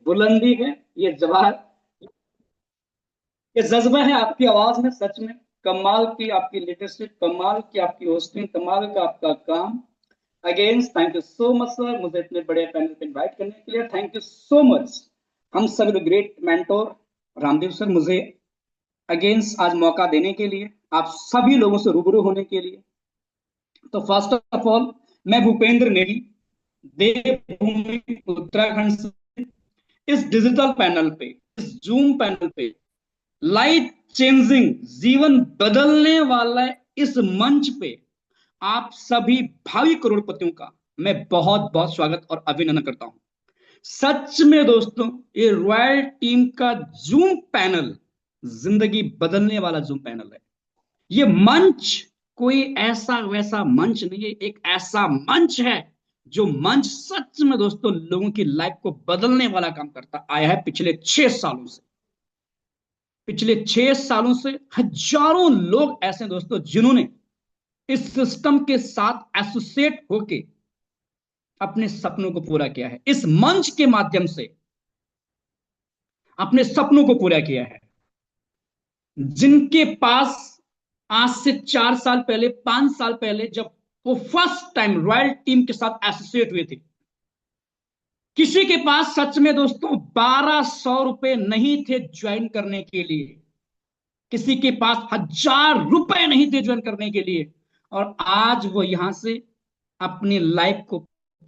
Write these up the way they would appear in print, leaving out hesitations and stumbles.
बुलंदी है, ये जवाहर, ये जज्बा है आपकी आवाज में। सच में कमाल की आपकी लीडरशिप, कमाल की आपकी होस्टिंग, कमाल का आपका काम। Again thank you so much sir, मुझे इतने बड़े पैनल पे इनवाइट करने के लिए। Thank you so much. हम सभी ग्रेट मेंटोर रामदेव सर, मुझे अगेन आज मौका देने के लिए, आप सभी लोगों से रूबरू होने के लिए। तो फर्स्ट ऑफ ऑल, मैं भूपेंद्र नेगी, देवभूमि उत्तराखंड से इस डिजिटल पैनल पे, इस जूम पैनल पे, लाइफ चेंजिंग, जीवन बदलने वाला इस मंच पे आप सभी भावी करोड़पतियों का मैं बहुत बहुत स्वागत और अभिनंदन करता हूं। सच में दोस्तों, ये रॉयल टीम का जूम पैनल जिंदगी बदलने वाला जूम पैनल है। ये मंच कोई ऐसा वैसा मंच नहीं है, एक ऐसा मंच है जो मंच सच में दोस्तों लोगों की लाइफ को बदलने वाला काम करता आया है पिछले 6 सालों से। पिछले 6 सालों से हजारों लोग ऐसे हैं दोस्तों जिन्होंने इस सिस्टम के साथ एसोसिएट होके अपने सपनों को पूरा किया है, इस मंच के माध्यम से अपने सपनों को पूरा किया है। जिनके पास आज से 4 साल पहले, 5 साल पहले, जब वो फर्स्ट टाइम रॉयल टीम के साथ एसोसिएट हुए थे, किसी के पास सच में दोस्तों 1200 रुपए नहीं थे ज्वाइन करने के लिए, किसी के पास 1000 रुपए नहीं थे ज्वाइन करने के लिए, और आज वो यहां से अपनी लाइफ को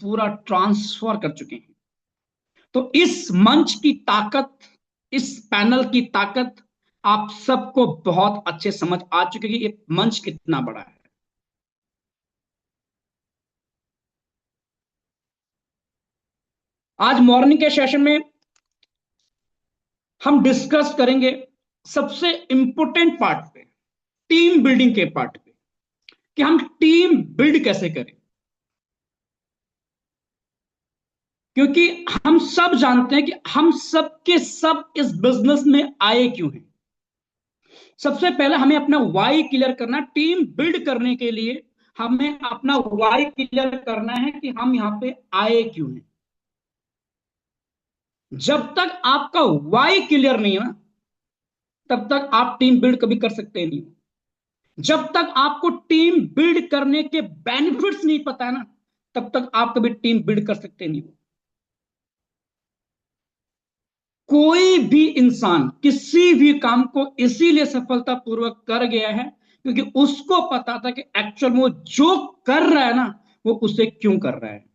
पूरा ट्रांसफर कर चुके हैं। तो इस मंच की ताकत, इस पैनल की ताकत आप सबको बहुत अच्छे समझ आ चुकी है कि ये मंच कितना बड़ा है। आज मॉर्निंग के सेशन में हम डिस्कस करेंगे सबसे इंपॉर्टेंट पार्ट पे, टीम बिल्डिंग के पार्ट पे, कि हम टीम बिल्ड कैसे करें। क्योंकि हम सब जानते हैं कि हम सब के सब इस बिजनेस में आए क्यों हैं। सबसे पहले हमें अपना वाई क्लियर करना, टीम बिल्ड करने के लिए हमें अपना वाई क्लियर करना है कि हम यहां पे आए क्यों हैं। जब तक आपका वाई क्लियर नहीं है ना, तब तक आप टीम बिल्ड कभी कर सकते नहीं हो। जब तक आपको टीम बिल्ड करने के बेनिफिट्स नहीं पता है ना, तब तक आप कभी टीम बिल्ड कर सकते नहीं हो। कोई भी इंसान किसी भी काम को इसीलिए सफलतापूर्वक कर गया है क्योंकि उसको पता था कि एक्चुअल में वो जो कर रहा है ना, वो उसे क्यों कर रहा है।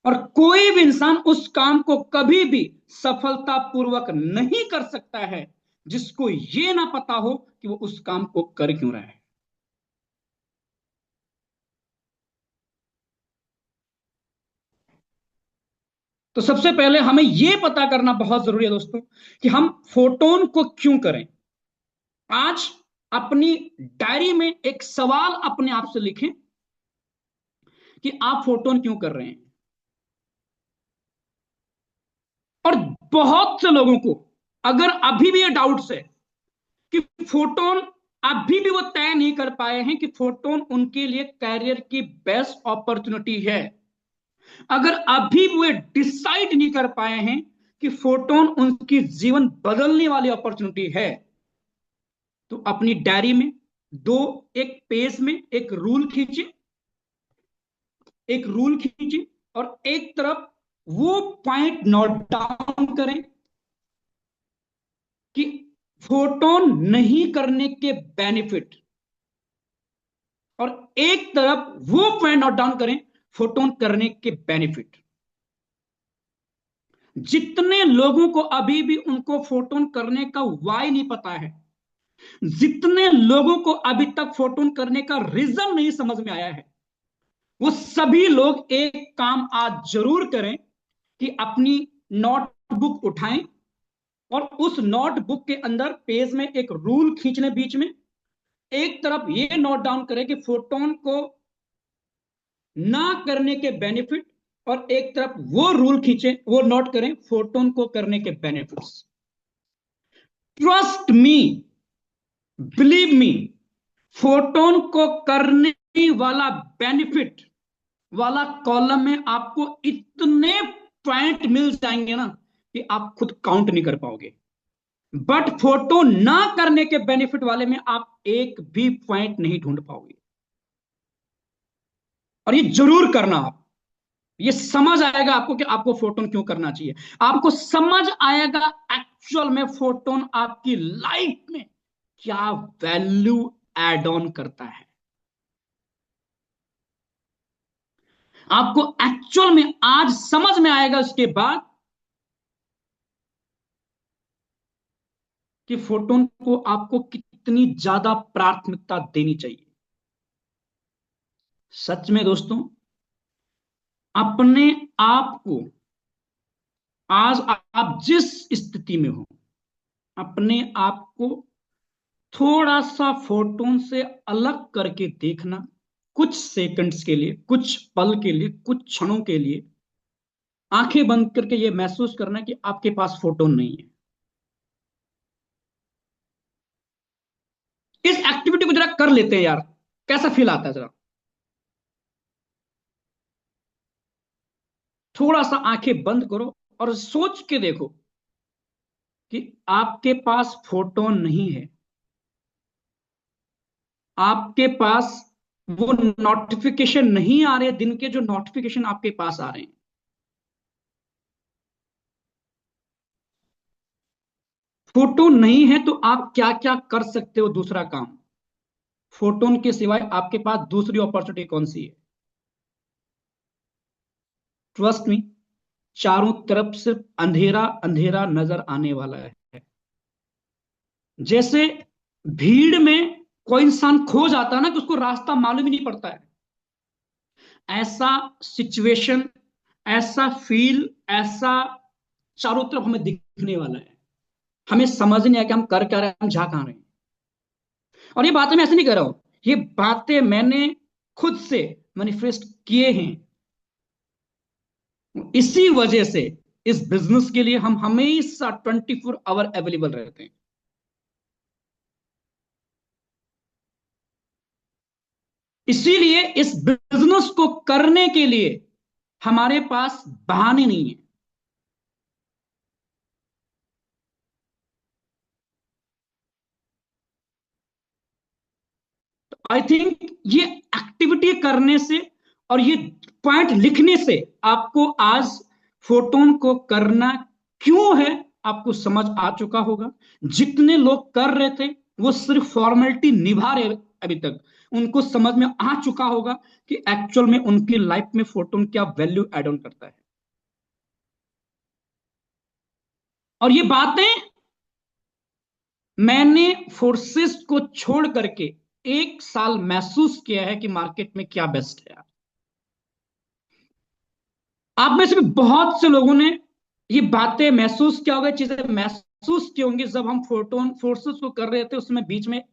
और कोई भी इंसान उस काम को कभी भी सफलतापूर्वक नहीं कर सकता है जिसको ये ना पता हो कि वो उस काम को कर क्यों रहा है। तो सबसे पहले हमें यह पता करना बहुत जरूरी है दोस्तों कि हम फोटोन को क्यों करें। आज अपनी डायरी में एक सवाल अपने आप से लिखें कि आप फोटोन क्यों कर रहे हैं। और बहुत से लोगों को अगर अभी भी ये डाउट्स है कि फोटोन, अभी भी वो तय नहीं कर पाए हैं कि फोटोन उनके लिए कैरियर की बेस्ट अपॉर्चुनिटी है, अगर अभी वो डिसाइड नहीं कर पाए हैं कि फोटोन उनकी जीवन बदलने वाली अपॉर्चुनिटी है, तो अपनी डायरी में दो, एक पेज में एक रूल खींचे, एक रूल खींचे और एक तरफ वो पॉइंट नोट डाउन करें कि फोटोन नहीं करने के बेनिफिट, और एक तरफ वो पॉइंट नोट डाउन करें फोटोन करने के बेनिफिट। जितने लोगों को अभी भी उनको फोटोन करने का वाई नहीं पता है, जितने लोगों को अभी तक फोटोन करने का रीजन नहीं समझ में आया है, वो सभी लोग एक काम आज जरूर करें कि अपनी नोटबुक उठाएं और उस नोटबुक के अंदर पेज में एक रूल खींचने, बीच में एक तरफ ये नोट डाउन करें कि फोटोन को ना करने के बेनिफिट, और एक तरफ वो रूल खींचे, वो नोट करें फोटोन को करने के benefits. Trust me, believe me, photon को करने वाला बेनिफिट वाला कॉलम में आपको इतने पॉइंट मिल जाएंगे ना कि आप खुद काउंट नहीं कर पाओगे। बट फोटो ना करने के बेनिफिट वाले में आप एक भी पॉइंट नहीं ढूंढ पाओगे। और ये जरूर करना आप, ये समझ आएगा आपको कि आपको फोटोन क्यों करना चाहिए। आपको समझ आएगा एक्चुअल में फोटोन आपकी लाइफ में क्या वैल्यू एड ऑन करता है। आपको एक्चुअल में आज समझ में आएगा उसके बाद कि फोटोन को आपको कितनी ज्यादा प्राथमिकता देनी चाहिए। सच में दोस्तों, अपने आप को आज आप जिस स्थिति में हो, अपने आप को थोड़ा सा फोटोन से अलग करके देखना, कुछ सेकंड्स के लिए, कुछ पल के लिए, कुछ क्षणों के लिए आंखें बंद करके ये महसूस करना कि आपके पास फोटोन नहीं है। इस एक्टिविटी को जरा कर लेते हैं यार, कैसा फील आता है जरा। थोड़ा सा आंखें बंद करो और सोच के देखो कि आपके पास फोटोन नहीं है, आपके पास वो नोटिफिकेशन नहीं आ रहे, दिन के जो नोटिफिकेशन आपके पास आ रहे हैं। फोटो नहीं है तो आप क्या क्या कर सकते हो? दूसरा काम, फोटोन के सिवाय आपके पास दूसरी अपॉर्चुनिटी कौन सी है? ट्रस्ट मी, चारों तरफ सिर्फ अंधेरा अंधेरा नजर आने वाला है। जैसे भीड़ में कोई इंसान खो जाता है ना, कि उसको रास्ता मालूम ही नहीं पड़ता है, ऐसा सिचुएशन, ऐसा फील, ऐसा चारों तरफ हमें दिखने वाला है। हमें समझ नहीं आया कि हम कर क्या रहे हैं, हम जा कहां रहे हैं। और ये बातें मैं ऐसे नहीं कर रहा हूं, ये बातें मैंने खुद से मैनिफेस्ट किए हैं। इसी वजह से इस बिजनेस के लिए हम हमेशा 24 आवर अवेलेबल रहते हैं। इसीलिए इस बिजनेस को करने के लिए हमारे पास बहाने नहीं है। आई थिंक ये एक्टिविटी करने से और ये पॉइंट लिखने से आपको आज फोटोन को करना क्यों है आपको समझ आ चुका होगा। जितने लोग कर रहे थे वो सिर्फ फॉर्मेलिटी निभा रहे अभी तक, उनको समझ में आ चुका होगा कि एक्चुअल में उनकी लाइफ में फोटोन क्या वैल्यू एड ऑन करता है। और ये बातें मैंने फोर्सेस को छोड़ करके 1 साल महसूस किया है कि मार्केट में क्या बेस्ट है। आप में से भी बहुत से लोगों ने ये बातें महसूस किया होगा, चीजें महसूस की होंगी जब हम फोटोन फोर्सेस को कर रहे थे। उसमें बीच में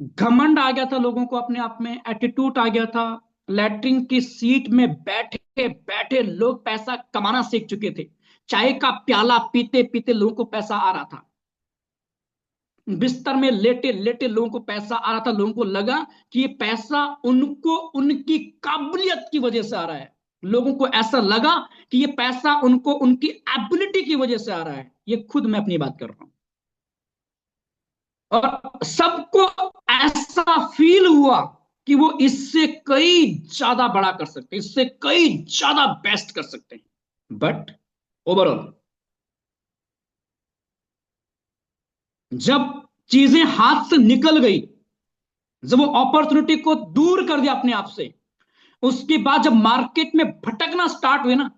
घमंड आ गया था लोगों को, अपने आप में एटीट्यूड आ गया था। लैट्रिन की सीट में बैठे बैठे लोग पैसा कमाना सीख चुके थे। चाय का प्याला पीते पीते लोगों को पैसा आ रहा था। बिस्तर में लेटे लेटे लोगों को पैसा आ रहा था। लोगों को लगा कि ये पैसा उनको उनकी काबिलियत की वजह से आ रहा है। लोगों को ऐसा लगा कि ये पैसा उनको उनकी एबिलिटी की वजह से आ रहा है। ये खुद मैं अपनी बात कर रहा हूं। और सबको ऐसा फील हुआ कि वो इससे कई ज्यादा बड़ा कर सकते हैं, इससे कई ज्यादा बेस्ट कर सकते हैं। बट ओवरऑल जब चीजें हाथ से निकल गई, जब वो अपॉर्चुनिटी को दूर कर दिया अपने आप से, उसके बाद जब मार्केट में भटकना स्टार्ट हुए ना,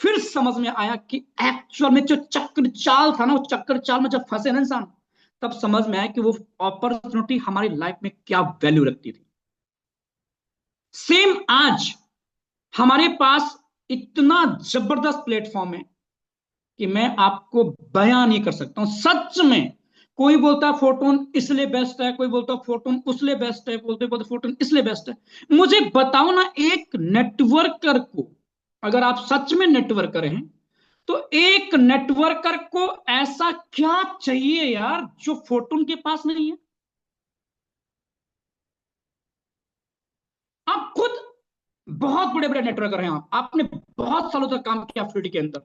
फिर समझ में आया कि एक्चुअल में जो चक्र चाल था ना, वो चक्कर चाल में जब फंसे ना इंसान, तब समझ में आया कि वो अपॉर्चुनिटी हमारी लाइफ में क्या वैल्यू रखती थी। सेम आज हमारे पास इतना जबरदस्त प्लेटफॉर्म है कि मैं आपको बयान नहीं कर सकता हूं। सच में कोई बोलता है फोटोन इसलिए बेस्ट है, कोई बोलता है फोटोन उसलिए बेस्ट है, बोलते बोलते फोटोन इसलिए बेस्ट है। मुझे बताओ ना, एक नेटवर्कर को, अगर आप सच में नेटवर्कर हैं, तो एक नेटवर्कर को ऐसा क्या चाहिए यार जो फोटोन के पास नहीं है? आप खुद बहुत बड़े बड़े नेटवर्कर हैं आप, आपने बहुत सालों तक काम किया फील्ड के अंदर,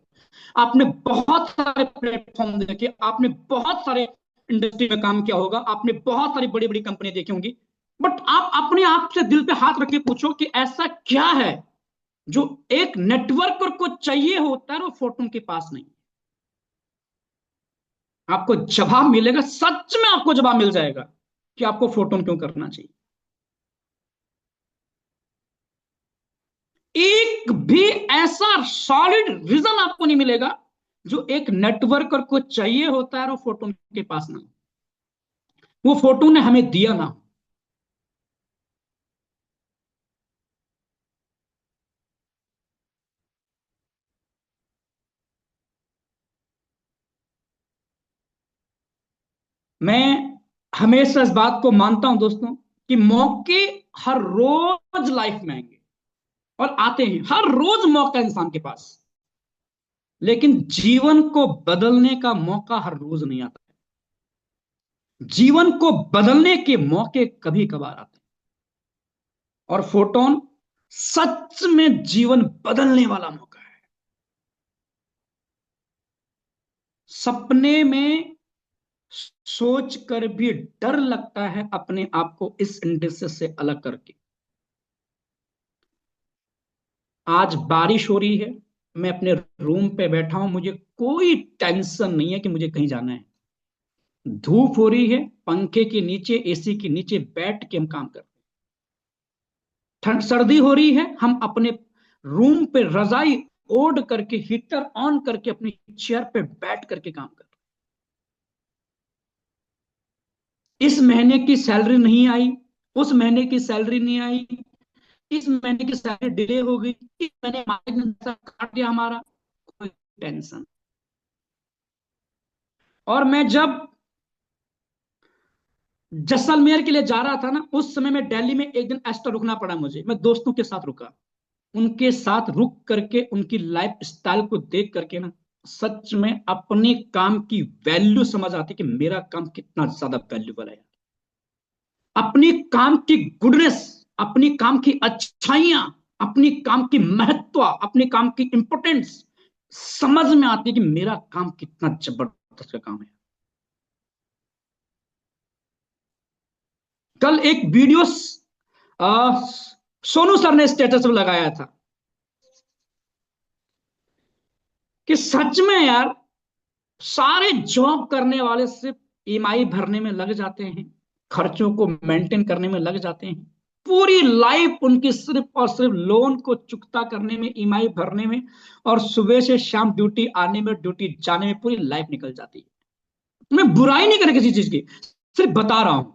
आपने बहुत सारे प्लेटफॉर्म देखे, आपने बहुत सारे इंडस्ट्री में काम किया होगा, आपने बहुत सारी बड़ी बड़ी कंपनी देखी होंगी। बट आप अपने आप से दिल पे हाथ रख के पूछो कि ऐसा क्या है जो एक नेटवर्कर को चाहिए होता है और वो फोटोन के पास नहीं। आपको जवाब मिलेगा, सच में आपको जवाब मिल जाएगा कि आपको फोटोन क्यों करना चाहिए। एक भी ऐसा सॉलिड रीजन आपको नहीं मिलेगा जो एक नेटवर्कर को चाहिए होता है और वो फोटोन के पास ना, वो फोटो ने हमें दिया ना। मैं हमेशा इस बात को मानता हूं दोस्तों कि मौके हर रोज लाइफ में आएंगे और आते हैं, हर रोज मौका इंसान के पास, लेकिन जीवन को बदलने का मौका हर रोज नहीं आता है। जीवन को बदलने के मौके कभी कभार आते हैं, और फोटोन सच में जीवन बदलने वाला मौका है। सपने में सोच कर भी डर लगता है अपने आप को इस इंडस्ट्री से अलग करके। आज बारिश हो रही है, मैं अपने रूम पे बैठा हूं, मुझे कोई टेंशन नहीं है कि मुझे कहीं जाना है। धूप हो रही है, पंखे के नीचे, एसी के नीचे बैठ के हम काम कर रहे हैं। ठंड सर्दी हो रही है, हम अपने रूम पे रजाई ओढ़ करके, हीटर ऑन करके अपनी चेयर पे बैठ करके काम कर रहे हैं। इस महीने की सैलरी नहीं आई, उस महीने की सैलरी नहीं आई, इस महीने की सैलरी डिले हो गई, इस महीने मालिक ने पैसा काट दिया हमारा, कोई टेंशन। और मैं जब जैसलमेर के लिए जा रहा था ना, उस समय में दिल्ली में एक दिन एक्स्ट्रा रुकना पड़ा मुझे, मैं दोस्तों के साथ रुका। उनके साथ रुक करके उनकी लाइफ स्टाइल को देख करके ना, सच में अपने काम की वैल्यू समझ आती कि मेरा काम कितना ज्यादा वैल्यूबल है। अपनी काम की गुडनेस, अपनी काम की अच्छाइयां, अपनी काम की महत्व, अपने काम की इंपोर्टेंस समझ में आती है कि मेरा काम कितना जबरदस्त का काम है। कल एक वीडियो सोनू सर ने स्टेटस में लगाया था कि सच में यार, सारे जॉब करने वाले सिर्फ ईएमआई भरने में लग जाते हैं, खर्चों को मेंटेन करने में लग जाते हैं। पूरी लाइफ उनकी सिर्फ और सिर्फ लोन को चुकता करने में, ईएमआई भरने में, और सुबह से शाम ड्यूटी आने में, ड्यूटी जाने में पूरी लाइफ निकल जाती है। मैं बुराई नहीं कर रहा किसी चीज की, सिर्फ बता रहा हूं।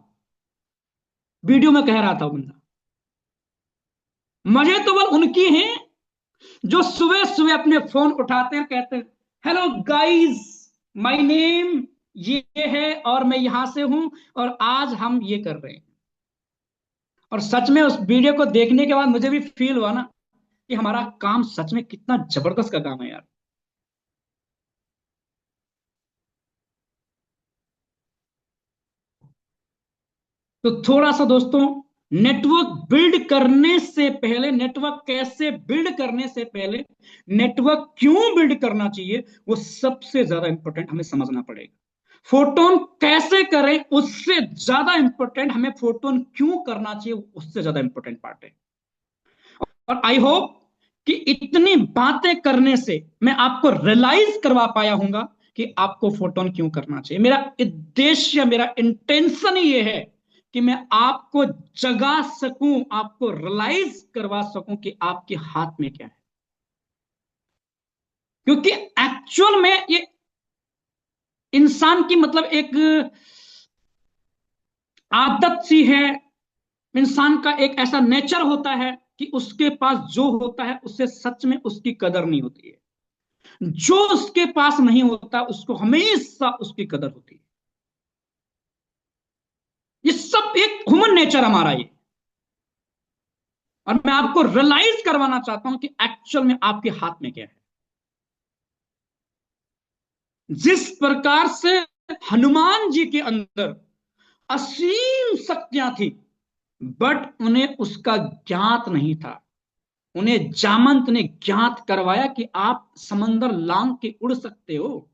वीडियो में कह रहा था बंदा, मजे तो बस उनकी हैं जो सुबह सुबह अपने फोन उठाते हैं, कहते हैं हेलो गाइस, माय नेम ये है और मैं यहां से हूं और आज हम ये कर रहे हैं। और सच में उस वीडियो को देखने के बाद मुझे भी फील हुआ ना कि हमारा काम सच में कितना जबरदस्त का काम है यार। तो थोड़ा सा दोस्तों, नेटवर्क बिल्ड करने से पहले, नेटवर्क कैसे बिल्ड करने से पहले, नेटवर्क क्यों बिल्ड करना चाहिए, वो सबसे ज्यादा इंपॉर्टेंट हमें समझना पड़ेगा। फोटोन कैसे करें उससे ज्यादा इंपॉर्टेंट हमें फोटोन क्यों करना चाहिए, उससे ज्यादा इंपॉर्टेंट पार्ट है। और आई होप कि इतनी बातें करने से मैं आपको रियलाइज करवा पाया हूंगा कि आपको फोटोन क्यों करना चाहिए। मेरा उद्देश्य, मेरा इंटेंशन ही ये है कि मैं आपको जगा सकूं, आपको रियलाइज करवा सकूं कि आपके हाथ में क्या है। क्योंकि एक्चुअल में ये इंसान की मतलब एक आदत सी है, इंसान का एक ऐसा नेचर होता है कि उसके पास जो होता है उससे सच में उसकी कदर नहीं होती है। जो उसके पास नहीं होता उसको हमेशा उसकी कदर होती है। ये सब एक ह्यूमन नेचर हमारा ये। और मैं आपको रियलाइज करवाना चाहता हूं कि एक्चुअल में आपके हाथ में क्या है। जिस प्रकार से हनुमान जी के अंदर असीम शक्तियां थी, बट उन्हें उसका ज्ञात नहीं था। उन्हें जामंत ने ज्ञात करवाया कि आप समंदर लांग के उड़ सकते हो।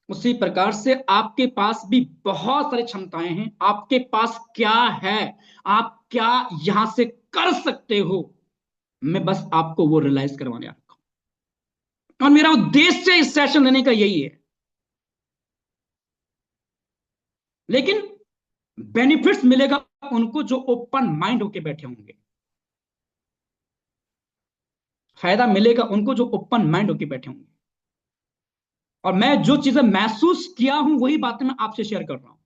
उसी प्रकार से आपके पास भी बहुत सारी क्षमताएं हैं। आपके पास क्या है, आप क्या यहां से कर सकते हो, मैं बस आपको वो रियलाइज करवाने आ रखा हूं। और मेरा उद्देश्य इस सेशन लेने का यही है। लेकिन बेनिफिट्स मिलेगा उनको जो ओपन माइंड होके बैठे होंगे। फायदा मिलेगा उनको जो ओपन माइंड होके बैठे होंगे। और मैं जो चीजें महसूस किया हूं वही बातें मैं आपसे शेयर कर रहा हूं।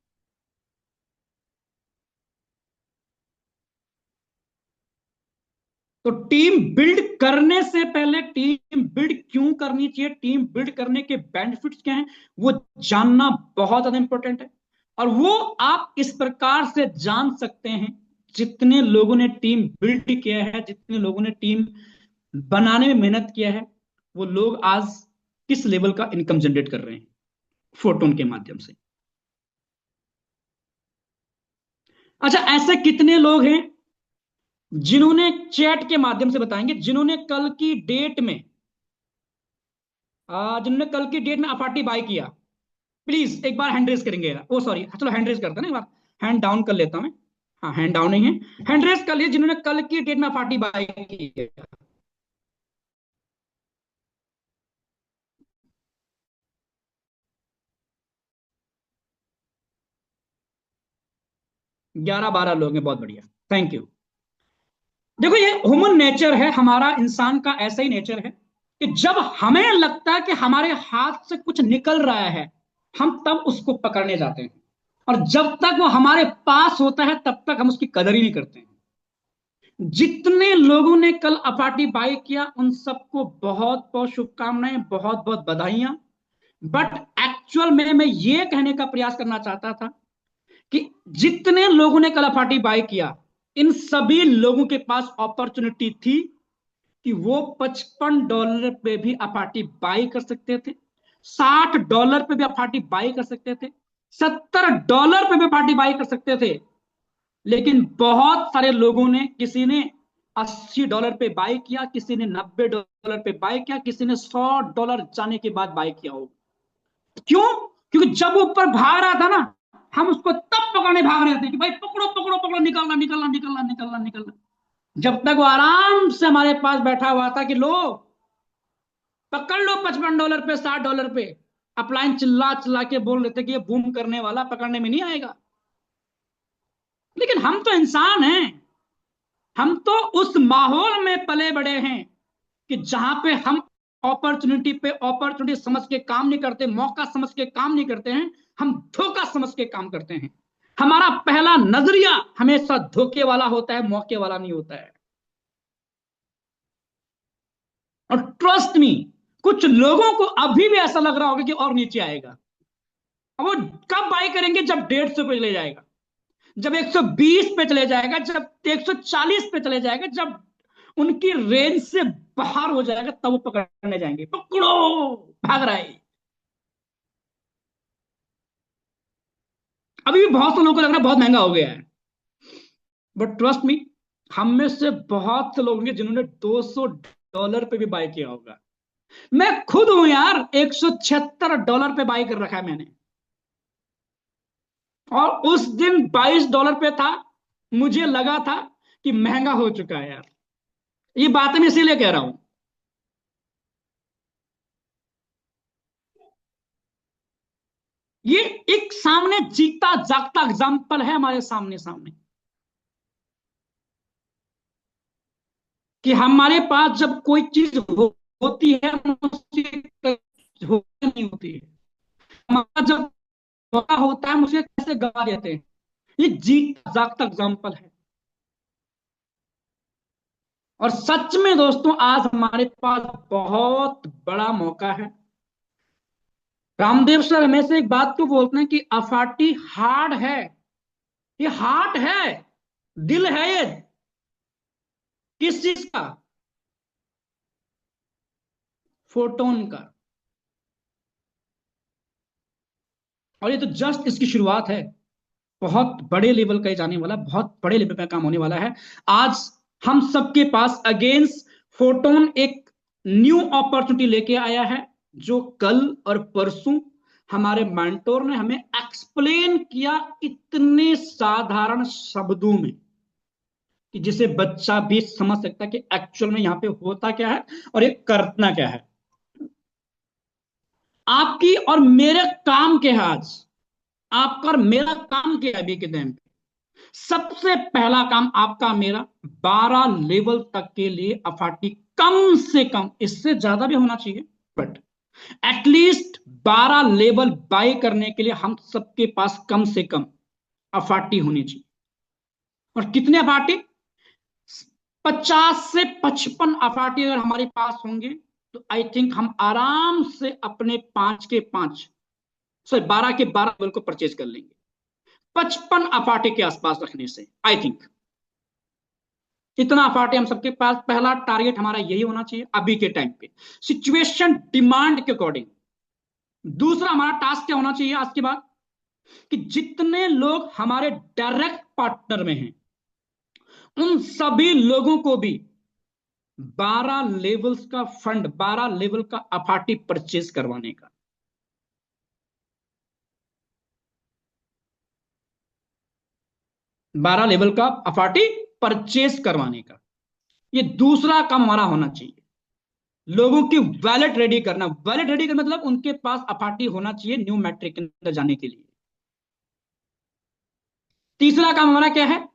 तो टीम बिल्ड करने से पहले टीम बिल्ड क्यों करनी चाहिए, टीम बिल्ड करने के बेनिफिट्स क्या हैं, वो जानना बहुत ज्यादा इंपॉर्टेंट है। और वो आप इस प्रकार से जान सकते हैं, जितने लोगों ने टीम बिल्ड किया है, जितने लोगों ने टीम बनाने में मेहनत किया है, वो लोग आज किस लेवल का इनकम जनरेट कर रहे हैं फोटोन के माध्यम से। अच्छा, ऐसे कितने लोग हैं जिन्होंने चैट के माध्यम से बताएंगे, जिन्होंने कल की डेट में जिन्होंने कल की डेट में अपाटी बाय किया, प्लीज एक बार हैंड रेज करेंगे। ओ सॉरी, चलो हैंड रेज करते हैं ना, एक बार हैंड डाउन कर लेता हूं मैं। हाँ, हैंड डाउन नहीं है, हैंड रेज कर लिए जिन्होंने कल की डेट में अपाटी बाय की है। 11-12 लोग हैं, बहुत बढ़िया, थैंक यू। देखो, ये ह्यूमन नेचर है, हमारा इंसान का ऐसा ही नेचर है कि जब हमें लगता है कि हमारे हाथ से कुछ निकल रहा है, हम तब उसको पकड़ने जाते हैं। और जब तक वो हमारे पास होता है तब तक हम उसकी कदर ही नहीं करते हैं। जितने लोगों ने कल अपाटी बाई किया उन सबको बहुत बहुत शुभकामनाएं, बहुत बहुत बधाइयां। बट एक्चुअल में मैं ये कहने का प्रयास करना चाहता था कि जितने लोगों ने कल अपाटी बाई किया, इन सभी लोगों के पास अपॉर्चुनिटी थी कि वो $55 पे भी अपाटी बाई कर सकते थे, $60 पे भी अपाटी बाई कर सकते थे, $70 पे भी अपाटी बाई कर सकते थे। लेकिन बहुत सारे लोगों ने, किसी ने $80 पे बाय किया, किसी ने $90 पे बाय किया, किसी ने $100 जाने के बाद बाय किया हो। क्यों? क्योंकि जब वो ऊपर भाग रहा था ना, हम उसको तब पकड़ने भाग रहे थे कि भाई पकड़ो पकड़ो पकड़ो, निकलना निकलना निकलना निकलना निकलना। जब तक वो आराम से हमारे पास बैठा हुआ था कि लो पकड़ लो $55 पे, $60 पे, अपलाइन चिल्ला चिल्ला के बोल रहे थे कि ये बूम करने वाला पकड़ने में नहीं आएगा। लेकिन हम तो इंसान हैं, हम तो उस माहौल में पले बड़े हैं कि जहां पे हम अपॉर्चुनिटी पे अपॉर्चुनिटी समझ के काम नहीं करते, मौका समझ के काम नहीं करते हैं, हम धोखा समझ के काम करते हैं। हमारा पहला नजरिया हमेशा धोखे वाला होता है, मौके वाला नहीं होता है। और ट्रस्ट मी, कुछ लोगों को अभी भी ऐसा लग रहा होगा कि और नीचे आएगा। अब वो कब बाई करेंगे? जब 150 पे चले जाएगा, जब 120 पे चले जाएगा, जब 140 पे चले जाएगा, जब उनकी रेंज से बाहर हो जाएगा, तब वो पकड़ने जाएंगे। पकड़ो, भाग रहा है। अभी भी बहुत से लोगों को लग रहा है बहुत महंगा हो गया है, बट ट्रस्ट मी, हम में से बहुत से लोग होंगे जिन्होंने $200 पे भी बाय किया होगा। मैं खुद हूं यार, $176 पे बाय कर रखा है मैंने। और उस दिन $22 पे था, मुझे लगा था कि महंगा हो चुका है यार। ये बातें मैं इसीलिए कह रहा हूं। ये एक सामने जीता जागता एग्जाम्पल है हमारे सामने सामने, कि हमारे पास जब कोई चीज होती है, हम नहीं होती है। हमारा जब मौका होता है हम उसे कैसे गवा देते हैं। ये जीता जागता एग्जाम्पल है। और सच में दोस्तों, आज हमारे पास बहुत बड़ा मौका है। रामदेव सर हमेशा एक बात को बोलते हैं कि अफाटी हार्ड है, ये हार्ट है, दिल है ये। किस चीज का? फोटोन का। और ये तो जस्ट इसकी शुरुआत है। बहुत बड़े लेवल का जाने वाला, बहुत बड़े लेवल का काम होने वाला है। आज हम सबके पास अगेंस्ट फोटोन एक न्यू अपॉर्चुनिटी लेके आया है, जो कल और परसों हमारे मेंटोर ने हमें एक्सप्लेन किया इतने साधारण शब्दों में कि जिसे बच्चा भी समझ सकता है कि एक्चुअल में यहां पे होता क्या है और ये करना क्या है। आपकी और मेरे काम के आज, आपका और मेरा काम क्या है अभी के दिन पे? सबसे पहला काम आपका मेरा 12 लेवल तक के लिए अफाटी, कम से कम, इससे ज्यादा भी होना चाहिए बट एटलीस्ट 12 लेवल बाय करने के लिए हम सबके पास कम से कम अफाटी होनी चाहिए। और कितने अफाटी? 50 से 55 अफाटी अगर हमारे पास होंगे तो आई थिंक हम आराम से अपने 5 के 5, सॉरी 12 के 12 लेवल को परचेज कर लेंगे 55 अफाटे के आसपास रखने से। आई थिंक इतना अफाटे हम सबके पास, पहला टारगेट हमारा यही होना चाहिए अभी के टाइम पे, सिचुएशन डिमांड के अकॉर्डिंग। दूसरा हमारा टास्क क्या होना चाहिए आज के बाद, कि जितने लोग हमारे डायरेक्ट पार्टनर में हैं उन सभी लोगों को भी 12 लेवल्स का फंड, 12 लेवल का अफाटी परचेज करवाने का। 12 लेवल का अफाटी परचेज करवाने का, ये दूसरा काम हमारा होना चाहिए। लोगों की वैलेट रेडी करना, वैलेट रेडी करना मतलब उनके पास अफाटी होना चाहिए न्यू मैट्रिक के अंदर जाने के लिए। तीसरा काम हमारा क्या है,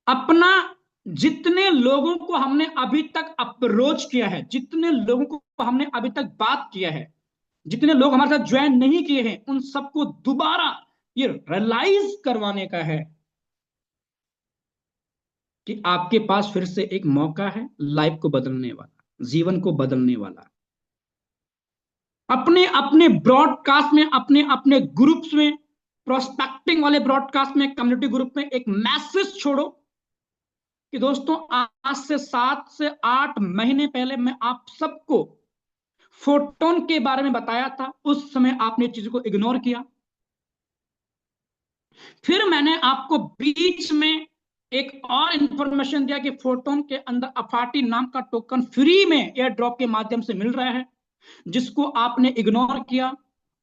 अपना जितने लोगों को हमने अभी तक अप्रोच किया है, जितने लोगों को हमने अभी तक बात किया है, जितने लोग हमारे साथ ज्वाइन नहीं किए हैं, उन सबको दोबारा ये रियलाइज करवाने का है कि आपके पास फिर से एक मौका है लाइफ को बदलने वाला, जीवन को बदलने वाला। अपने अपने ब्रॉडकास्ट में, अपने अपने ग्रुप्स में, प्रोस्पेक्टिंग वाले ब्रॉडकास्ट में, कम्युनिटी ग्रुप में एक मैसेज छोड़ो कि दोस्तों आज से 7 से 8 महीने पहले मैं आप सबको फोटोन के बारे में बताया था, उस समय आपने चीज को इग्नोर किया। फिर मैंने आपको बीच में एक और इंफॉर्मेशन दिया कि फोटोन के अंदर अफाटी नाम का टोकन फ्री में एयर ड्रॉप के माध्यम से मिल रहा है, जिसको आपने इग्नोर किया।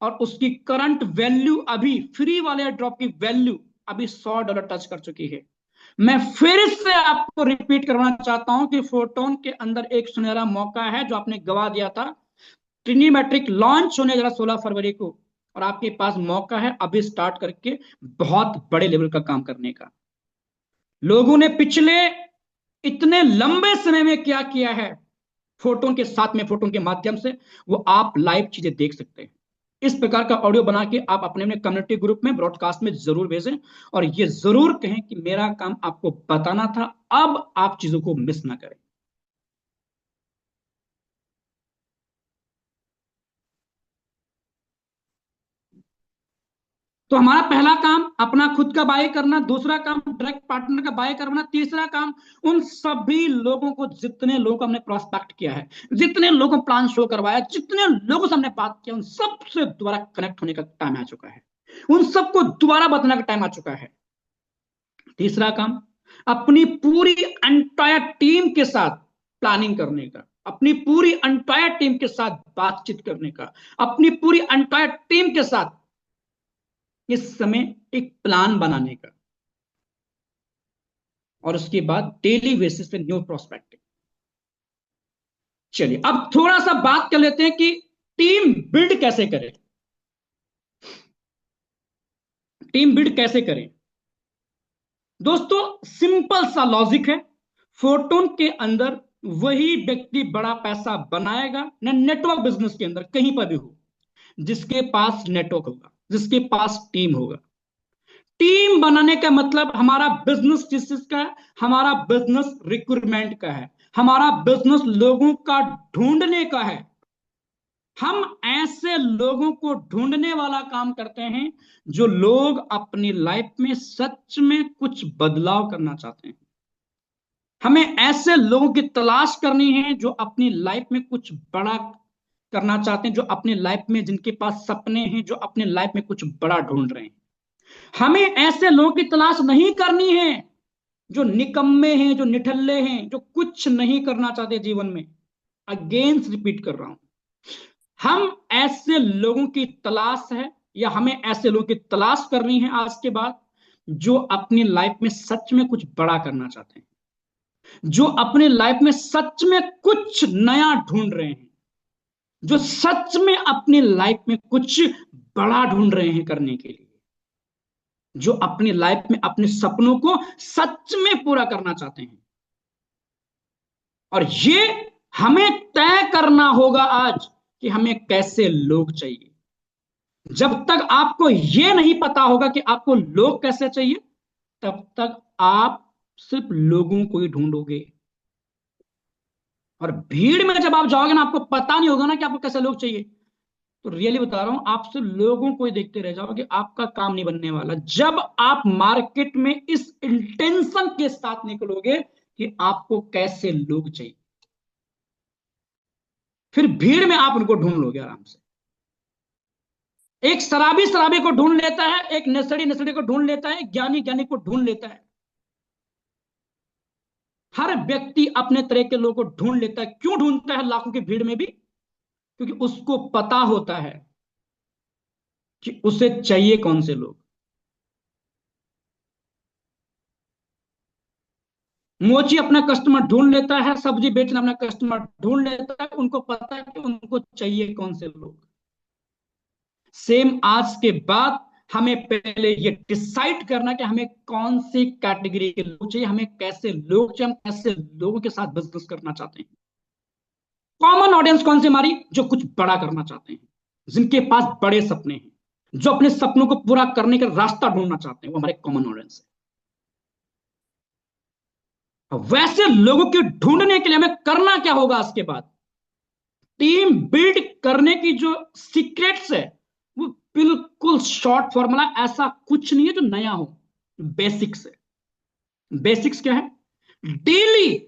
और उसकी करंट वैल्यू, अभी फ्री वाले एयर ड्रॉप की वैल्यू अभी $100 टच कर चुकी है। मैं फिर से आपको रिपीट करना चाहता हूं कि फोटोन के अंदर एक सुनहरा मौका है जो आपने गवा दिया था। ट्रिनीमेट्रिक लॉन्च होने जरा 16 फरवरी को, और आपके पास मौका है अभी स्टार्ट करके बहुत बड़े लेवल का काम करने का। लोगों ने पिछले इतने लंबे समय में क्या किया है फोटोन के साथ में, फोटोन के माध्यम से, वो आप लाइव चीजें देख सकते हैं। इस प्रकार का ऑडियो बना के आप अपने अपने कम्युनिटी ग्रुप में, ब्रॉडकास्ट में जरूर भेजें, और ये जरूर कहें कि मेरा काम आपको बताना था, अब आप चीजों को मिस ना करें। तो हमारा पहला काम अपना खुद का बाय करना, दूसरा काम डायरेक्ट पार्टनर का बाय करना, तीसरा काम उन सभी लोगों को, जितने लोगों को हमने प्रोस्पेक्ट किया है, जितने लोगों को प्लान शो करवाया, जितने लोगों से हमने बात किया, उन सबसे दोबारा कनेक्ट होने का टाइम आ चुका है, उन सबको दोबारा बताने का टाइम आ चुका है। तीसरा काम अपनी पूरी एंटायर टीम के साथ प्लानिंग करने का, अपनी पूरी एंटायर टीम के साथ बातचीत करने का, अपनी पूरी एंटायर टीम के साथ इस समय एक प्लान बनाने का, और उसके बाद डेली बेसिस पे न्यू प्रोस्पेक्टिंग। चलिए अब थोड़ा सा बात कर लेते हैं कि टीम बिल्ड कैसे करें। टीम बिल्ड कैसे करें दोस्तों, सिंपल सा लॉजिक है। फोटोन के अंदर वही व्यक्ति बड़ा पैसा बनाएगा ना, नेटवर्क बिजनेस के अंदर कहीं पर भी हो, जिसके पास नेटवर्क होगा, जिसके पास टीम होगा। टीम बनाने का मतलब हमारा बिजनेस किस चीज का है, हमारा बिजनेस रिक्रूटमेंट का है, हमारा बिजनेस लोगों का ढूंढने का है। हम ऐसे लोगों को ढूंढने वाला काम करते हैं जो लोग अपनी लाइफ में सच में कुछ बदलाव करना चाहते हैं। हमें ऐसे लोगों की तलाश करनी है जो अपनी लाइफ में कुछ बड़ा करना चाहते हैं, जो अपनी लाइफ में, जिनके पास सपने हैं, जो अपनी लाइफ में कुछ बड़ा ढूंढ रहे हैं। हमें ऐसे लोगों की तलाश नहीं करनी है जो निकम्मे हैं, जो निठल्ले हैं, जो कुछ नहीं करना चाहते जीवन में, अगेंस्ट रिपीट कर रहा हूं, हम ऐसे लोगों की तलाश है, या हमें ऐसे लोगों की तलाश करनी है आज के बाद, जो अपनी लाइफ में सच में कुछ बड़ा करना चाहते हैं, जो अपनी लाइफ में सच में कुछ नया ढूंढ रहे हैं, जो सच में अपनी लाइफ में कुछ बड़ा ढूंढ रहे हैं करने के लिए, जो अपनी लाइफ में अपने सपनों को सच में पूरा करना चाहते हैं। और ये हमें तय करना होगा आज कि हमें कैसे लोग चाहिए। जब तक आपको यह नहीं पता होगा कि आपको लोग कैसे चाहिए, तब तक आप सिर्फ लोगों को ही ढूंढोगे। और भीड़ में जब आप जाओगे ना, आपको पता नहीं होगा ना कि आपको कैसे लोग चाहिए, तो रियली बता रहा हूं, आप सिर्फ लोगों को ही देखते रह जाओगे, आपका काम नहीं बनने वाला। जब आप मार्केट में इस इंटेंशन के साथ निकलोगे कि आपको कैसे लोग चाहिए, फिर भीड़ में आप उनको ढूंढ लोगे आराम से। एक शराबी शराबी को ढूंढ लेता है, एक नशेड़ी नशेड़ी को ढूंढ लेता है, ज्ञानी ज्ञानी को ढूंढ लेता है। हर व्यक्ति अपने तरह के लोगों को ढूंढ लेता है। क्यों ढूंढता है लाखों की भीड़ में भी? क्योंकि उसको पता होता है कि उसे चाहिए कौन से लोग। मोची अपना कस्टमर ढूंढ लेता है, सब्जी बेचना अपना कस्टमर ढूंढ लेता है, उनको पता है कि उनको चाहिए कौन से लोग। सेम आज के बाद हमें पहले ये डिसाइड करना कि हमें कौन सी कैटेगरी के लोग चाहिए, हमें कैसे लोग चाहिए, हम कैसे लोगों के साथ बिजनेस करना चाहते हैं। कॉमन ऑडियंस कौन सी हमारी? जो कुछ बड़ा करना चाहते हैं, जिनके पास बड़े सपने हैं, जो अपने सपनों को पूरा करने का रास्ता ढूंढना चाहते हैं, वो हमारे कॉमन ऑडियंस है। वैसे लोगों के ढूंढने के लिए हमें करना क्या होगा? इसके बाद टीम बिल्ड करने की जो सीक्रेट्स है, वो बिल्कुल शॉर्ट फॉर्मूला, ऐसा कुछ नहीं है जो नया हो। बेसिक्स है। बेसिक्स क्या है? डेली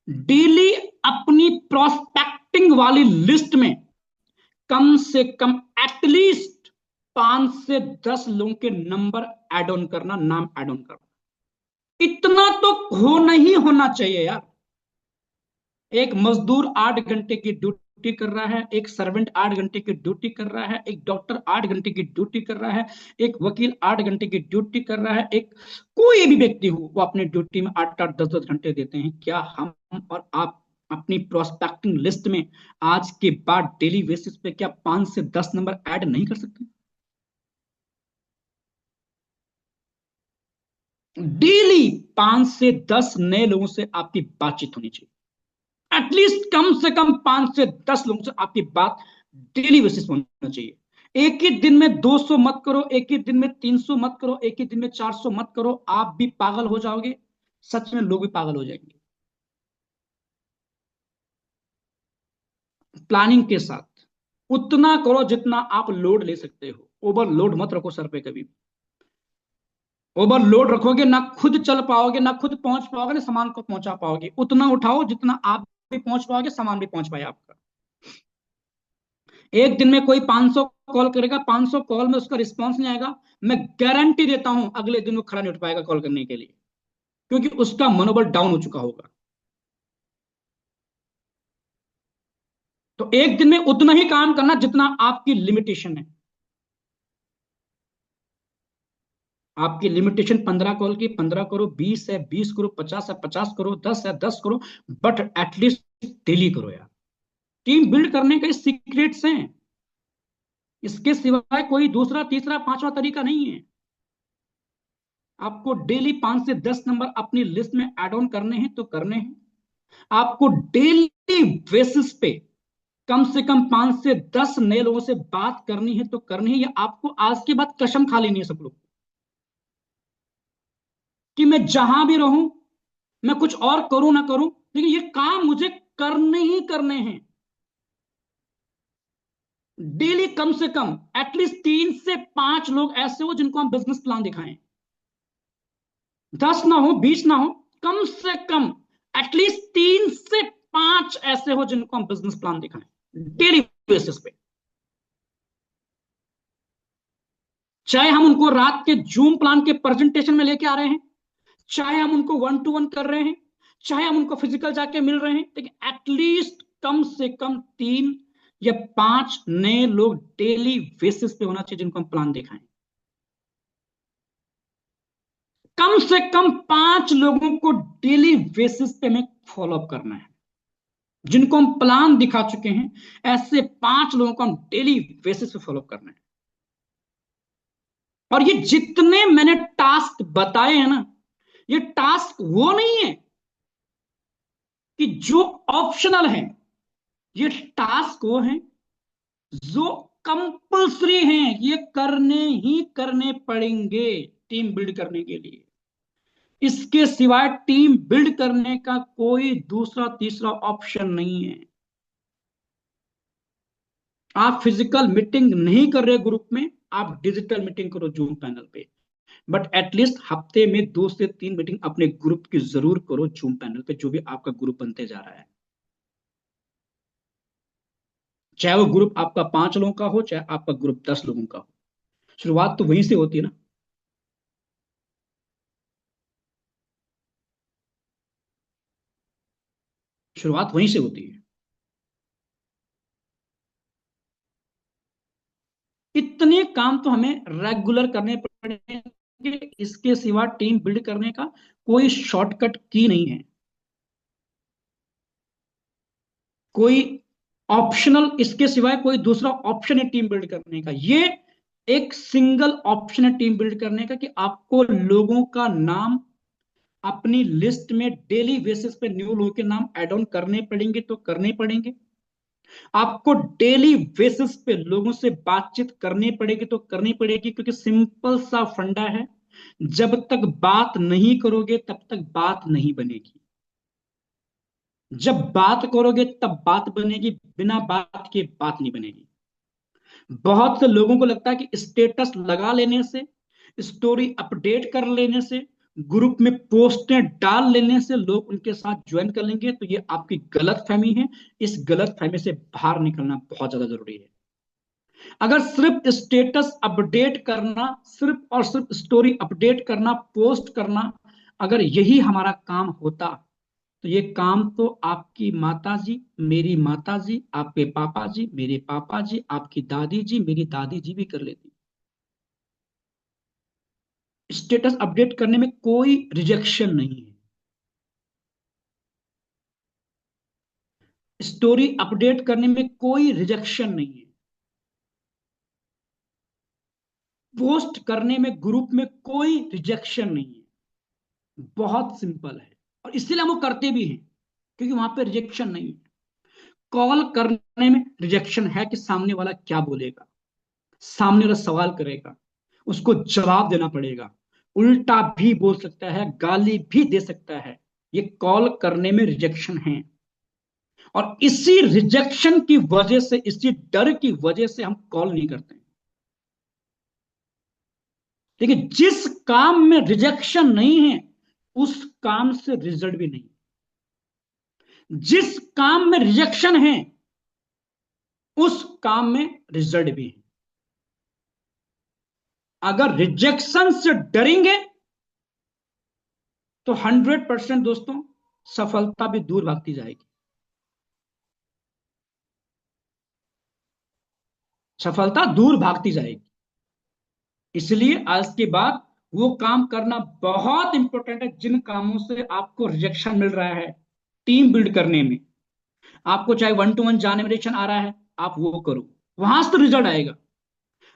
डेली अपनी प्रोस्पेक्टिंग वाली लिस्ट में कम से कम एटलीस्ट 5 से 10 लोगों के नंबर ऐड ऑन करना, नाम ऐड ऑन करना। इतना तो होना ही होना चाहिए यार। एक मजदूर 8 घंटे की ड्यूटी कर रहा है, एक सर्वेंट 8 घंटे की ड्यूटी कर रहा है, एक डॉक्टर 8 घंटे की ड्यूटी कर रहा है, एक वकील 8 घंटे की ड्यूटी कर रहा है, एक कोई भी व्यक्ति हो, वो अपने ड्यूटी में 8-8 10-10 घंटे देते हैं। क्या हम और आप अपनी प्रोस्पेक्टिंग लिस्ट में आज के बाद डेली बेसिस पे क्या 5 से 10 नंबर ऐड नहीं कर सकते? डेली 5 से 10 नए लोगों से आपकी बातचीत होनी चाहिए। एटलीस्ट कम से कम 5 से 10 लोगों से आपकी बात डेली बेसिस होना चाहिए। एक ही दिन में 200 मत करो, एक ही दिन में 300 मत करो, एक ही दिन में 400 मत करो, आप भी पागल हो जाओगे, सच में लोग भी पागल हो जाएंगे। प्लानिंग के साथ उतना करो जितना आप लोड ले सकते हो। ओवरलोड मत रखो सर पे कभी भी। ओवरलोड रखोगे ना, खुद चल पाओगे, ना खुद पहुंच पाओगे, ना सामान को पहुंचा पाओगे। उतना उठाओ जितना आप भी पहुंच पाओगे, सामान भी पहुंच पाए आपका। एक दिन में कोई 500 कॉल करेगा, 500 कॉल में उसका रिस्पॉन्स नहीं आएगा, मैं गारंटी देता हूं अगले दिन वो खड़ा नहीं उठ पाएगा कॉल करने के लिए, क्योंकि उसका मनोबल डाउन हो चुका होगा। तो एक दिन में उतना ही काम करना जितना आपकी लिमिटेशन है। आपकी लिमिटेशन 15 कॉल की, 15 करो, 20 है 20 करो, 50 है 50 करो, 10 है 10 करो, बट एटलीस्ट डेली करो यार। टीम बिल्ड करने के सीक्रेट्स हैं, इसके सिवाय कोई दूसरा तीसरा पांचवा तरीका नहीं है। आपको डेली 5 से 10 नंबर अपनी लिस्ट में ऐड ऑन करने हैं तो करने हैं। आपको डेली बेसिस पे कम से कम 5 से 10 नए लोगों से बात करनी है तो करनी है। या आपको आज के बाद कसम खा लेनी है सब लोग कि मैं जहां भी रहूं, मैं कुछ और करूं ना करूं, लेकिन ये काम मुझे करने ही करने हैं। डेली कम से कम एटलीस्ट 3 से 5 लोग ऐसे हो जिनको हम बिजनेस प्लान दिखाएं। 10 ना हो, 20 ना हो, कम से कम एटलीस्ट 3 से 5 ऐसे हो जिनको हम बिजनेस प्लान दिखाएं डेली बेसिस पे। चाहे हम उनको रात के जूम प्लान के प्रेजेंटेशन में लेके आ रहे हैं, चाहे हम उनको 1-to-1 कर रहे हैं, चाहे हम उनको फिजिकल जाके मिल रहे हैं, लेकिन एटलीस्ट कम से कम 3 या 5 नए लोग डेली बेसिस पे होना चाहिए जिनको हम प्लान दिखाएं। कम से कम 5 लोगों को डेली बेसिस पे हमें फॉलोअप करना है। जिनको हम प्लान दिखा चुके हैं, ऐसे 5 लोगों को हम डेली बेसिस पे फॉलोअप करना है। और ये जितने मैंने टास्क बताए हैं ना, ये टास्क वो नहीं है कि जो ऑप्शनल है, ये टास्क वो है जो कंपल्सरी हैं, ये करने ही करने पड़ेंगे टीम बिल्ड करने के लिए। इसके सिवाय टीम बिल्ड करने का कोई दूसरा तीसरा ऑप्शन नहीं है। आप फिजिकल मीटिंग नहीं कर रहे ग्रुप में, आप डिजिटल मीटिंग करो जूम पैनल पे। बट एटलीस्ट हफ्ते में 2 से 3 मीटिंग अपने ग्रुप की जरूर करो जूम पैनल पे, जो भी आपका ग्रुप बनते जा रहा है। चाहे वो ग्रुप आपका 5 लोगों का हो, चाहे आपका ग्रुप 10 लोगों का हो, शुरुआत तो वहीं से होती है ना। शुरुआत वहीं से होती है। इतने काम तो हमें रेगुलर करने पड़ेंगे, इसके सिवा टीम बिल्ड करने का कोई शॉर्टकट की नहीं है। कोई ऑप्शनल, इसके सिवाय कोई दूसरा ऑप्शन है टीम बिल्ड करने का। ये एक सिंगल ऑप्शन है टीम बिल्ड करने का कि आपको लोगों का नाम अपनी लिस्ट में डेली बेसिस पे न्यू लोगों के नाम ऐड ऑन करने पड़ेंगे तो करने पड़ेंगे। आपको डेली बेसिस पे लोगों से बातचीत करनी पड़ेगी तो करनी पड़ेगी, क्योंकि सिंपल सा फंडा है, जब तक बात नहीं करोगे तब तक बात नहीं बनेगी। जब बात करोगे तब बात बनेगी, बिना बात के बात नहीं बनेगी। बहुत से लोगों को लगता है कि स्टेटस लगा लेने से, स्टोरी अपडेट कर लेने से, ग्रुप में पोस्टें डाल लेने से लोग उनके साथ ज्वाइन कर लेंगे, तो ये आपकी गलत फहमी है। इस गलत फहमी से बाहर निकलना बहुत ज्यादा जरूरी है। अगर सिर्फ स्टेटस अपडेट करना, सिर्फ और सिर्फ स्टोरी अपडेट करना, पोस्ट करना, अगर यही हमारा काम होता, तो ये काम तो आपकी माता जी, मेरी माता जी, आपके पापा जी, मेरे पापा जी, आपकी दादी जी, मेरी दादी जी भी कर लेती। स्टेटस अपडेट करने में कोई रिजेक्शन नहीं है। स्टोरी अपडेट करने में कोई रिजेक्शन नहीं है। पोस्ट करने में ग्रुप में कोई रिजेक्शन नहीं है। बहुत सिंपल है, और इसीलिए हम वो करते भी हैं, क्योंकि वहां पे रिजेक्शन नहीं है। कॉल करने में रिजेक्शन है कि सामने वाला क्या बोलेगा, सामने वाला सवाल करेगा, उसको जवाब देना पड़ेगा, उल्टा भी बोल सकता है, गाली भी दे सकता है। ये कॉल करने में रिजेक्शन है। और इसी रिजेक्शन की वजह से, इसी डर की वजह से हम कॉल नहीं करते। लेकिन जिस काम में रिजेक्शन नहीं है, उस काम से रिजल्ट भी नहीं। जिस काम में रिजेक्शन है, उस काम में रिजल्ट भी है। अगर रिजेक्शन से डरेंगे तो 100% दोस्तों, सफलता भी दूर भागती जाएगी। सफलता दूर भागती जाएगी। इसलिए आज के बाद वो काम करना बहुत इंपॉर्टेंट है जिन कामों से आपको रिजेक्शन मिल रहा है। टीम बिल्ड करने में आपको चाहे 1-to-1 जाने में रिजेक्शन आ रहा है, आप वो करो, वहां से तो रिजल्ट आएगा।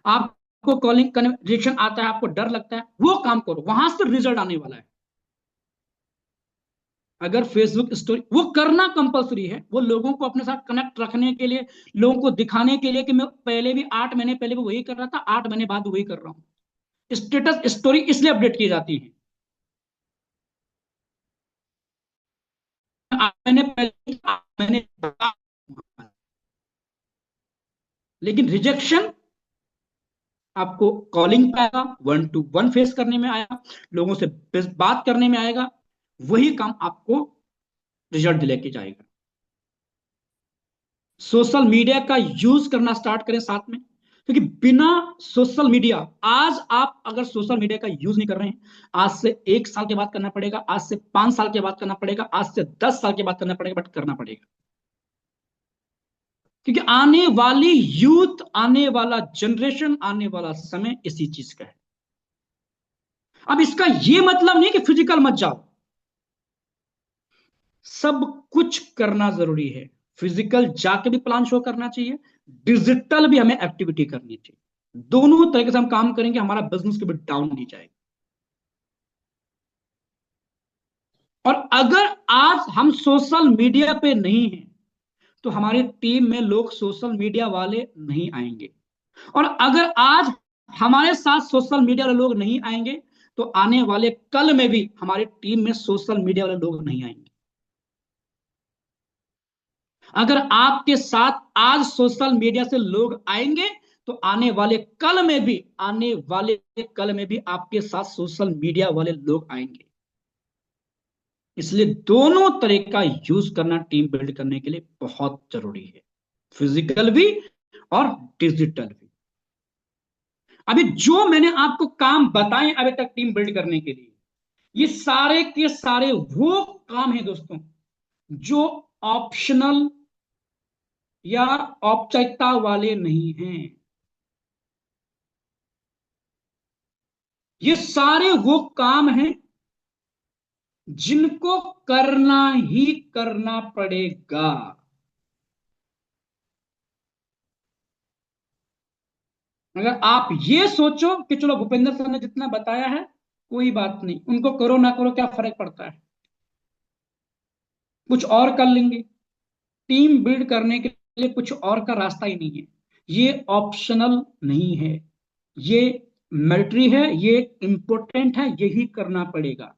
आपको कॉलिंग करने में रिजेक्शन आता है, आपको डर लगता है, वो काम करो, वहां से तो रिजल्ट आने वाला है। अगर फेसबुक स्टोरी वो करना कंपलसरी है, वो लोगों को अपने साथ कनेक्ट रखने के लिए, लोगों को दिखाने के लिए कि मैं पहले भी 8 महीने पहले भी वही कर रहा था, 8 महीने बाद वही कर रहा हूं। स्टेटस स्टोरी इसलिए अपडेट की जाती है। मैंने पहले, 8 महीने बाद, लेकिन रिजेक्शन आपको कॉलिंग पे आएगा, 1-to-1 फेस करने में आएगा, लोगों से बात करने में आएगा। वही काम आपको रिजल्ट लेके जाएगा। सोशल मीडिया का यूज करना स्टार्ट करें साथ में। क्योंकि बिना सोशल मीडिया, आज आप अगर सोशल मीडिया का यूज नहीं कर रहे हैं, आज से 1 साल के बाद करना पड़ेगा, आज से 5 साल के बाद करना पड़ेगा, आज से 10 साल के बाद करना पड़ेगा, बट करना पड़ेगा। क्योंकि आने वाली यूथ, आने वाला जनरेशन, आने वाला समय इसी चीज का है। अब इसका यह मतलब नहीं कि फिजिकल मत जाओ, सब कुछ करना जरूरी है। फिजिकल जाके भी प्लान शो करना चाहिए, डिजिटल भी हमें एक्टिविटी करनी चाहिए। दोनों तरीके से हम काम करेंगे, हमारा बिजनेस कभी डाउन नहीं जाएगा। और अगर आज हम सोशल मीडिया पे नहीं हैं, तो हमारी टीम में लोग सोशल मीडिया वाले नहीं आएंगे। और अगर आज हमारे साथ सोशल मीडिया वाले लोग नहीं आएंगे, तो आने वाले कल में भी हमारी टीम में सोशल मीडिया वाले लोग नहीं आएंगे। अगर आपके साथ आज सोशल मीडिया से लोग आएंगे, तो आने वाले कल में भी, आने वाले कल में भी आपके साथ सोशल मीडिया वाले लोग आएंगे। इसलिए दोनों तरह का यूज करना टीम बिल्ड करने के लिए बहुत जरूरी है, फिजिकल भी और डिजिटल भी। अभी जो मैंने आपको काम बताए अभी तक टीम बिल्ड करने के लिए, ये सारे के सारे वो काम हैं दोस्तों, जो ऑप्शनल या औपचारिकता वाले नहीं हैं। ये सारे वो काम हैं जिनको करना ही करना पड़ेगा। अगर आप ये सोचो कि चलो भूपेंद्र सर ने जितना बताया है कोई बात नहीं, उनको करो ना करो क्या फर्क पड़ता है, कुछ और कर लेंगे, टीम बिल्ड करने के लिए कुछ और का रास्ता ही नहीं है। ये ऑप्शनल नहीं है, ये मैटरी है, ये इंपॉर्टेंट है, यही करना पड़ेगा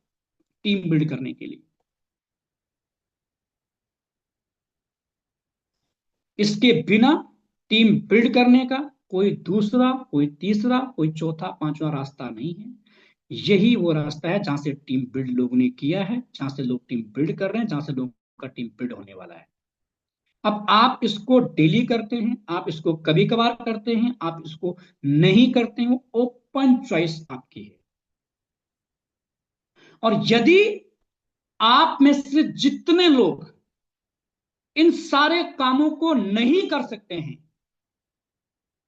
टीम बिल्ड करने के लिए। इसके बिना टीम बिल्ड करने का कोई दूसरा, कोई तीसरा, कोई चौथा, पांचवा रास्ता नहीं है। यही वो रास्ता है जहां से टीम बिल्ड लोगों ने किया है, जहां से लोग टीम बिल्ड कर रहे हैं, जहां से लोगों का टीम बिल्ड होने वाला है। अब आप इसको डेली करते हैं, आप इसको कभी कभार करते हैं, आप इसको नहीं करते हैं, वो ओपन चॉइस आपकी है। और यदि आप में से जितने लोग इन सारे कामों को नहीं कर सकते हैं,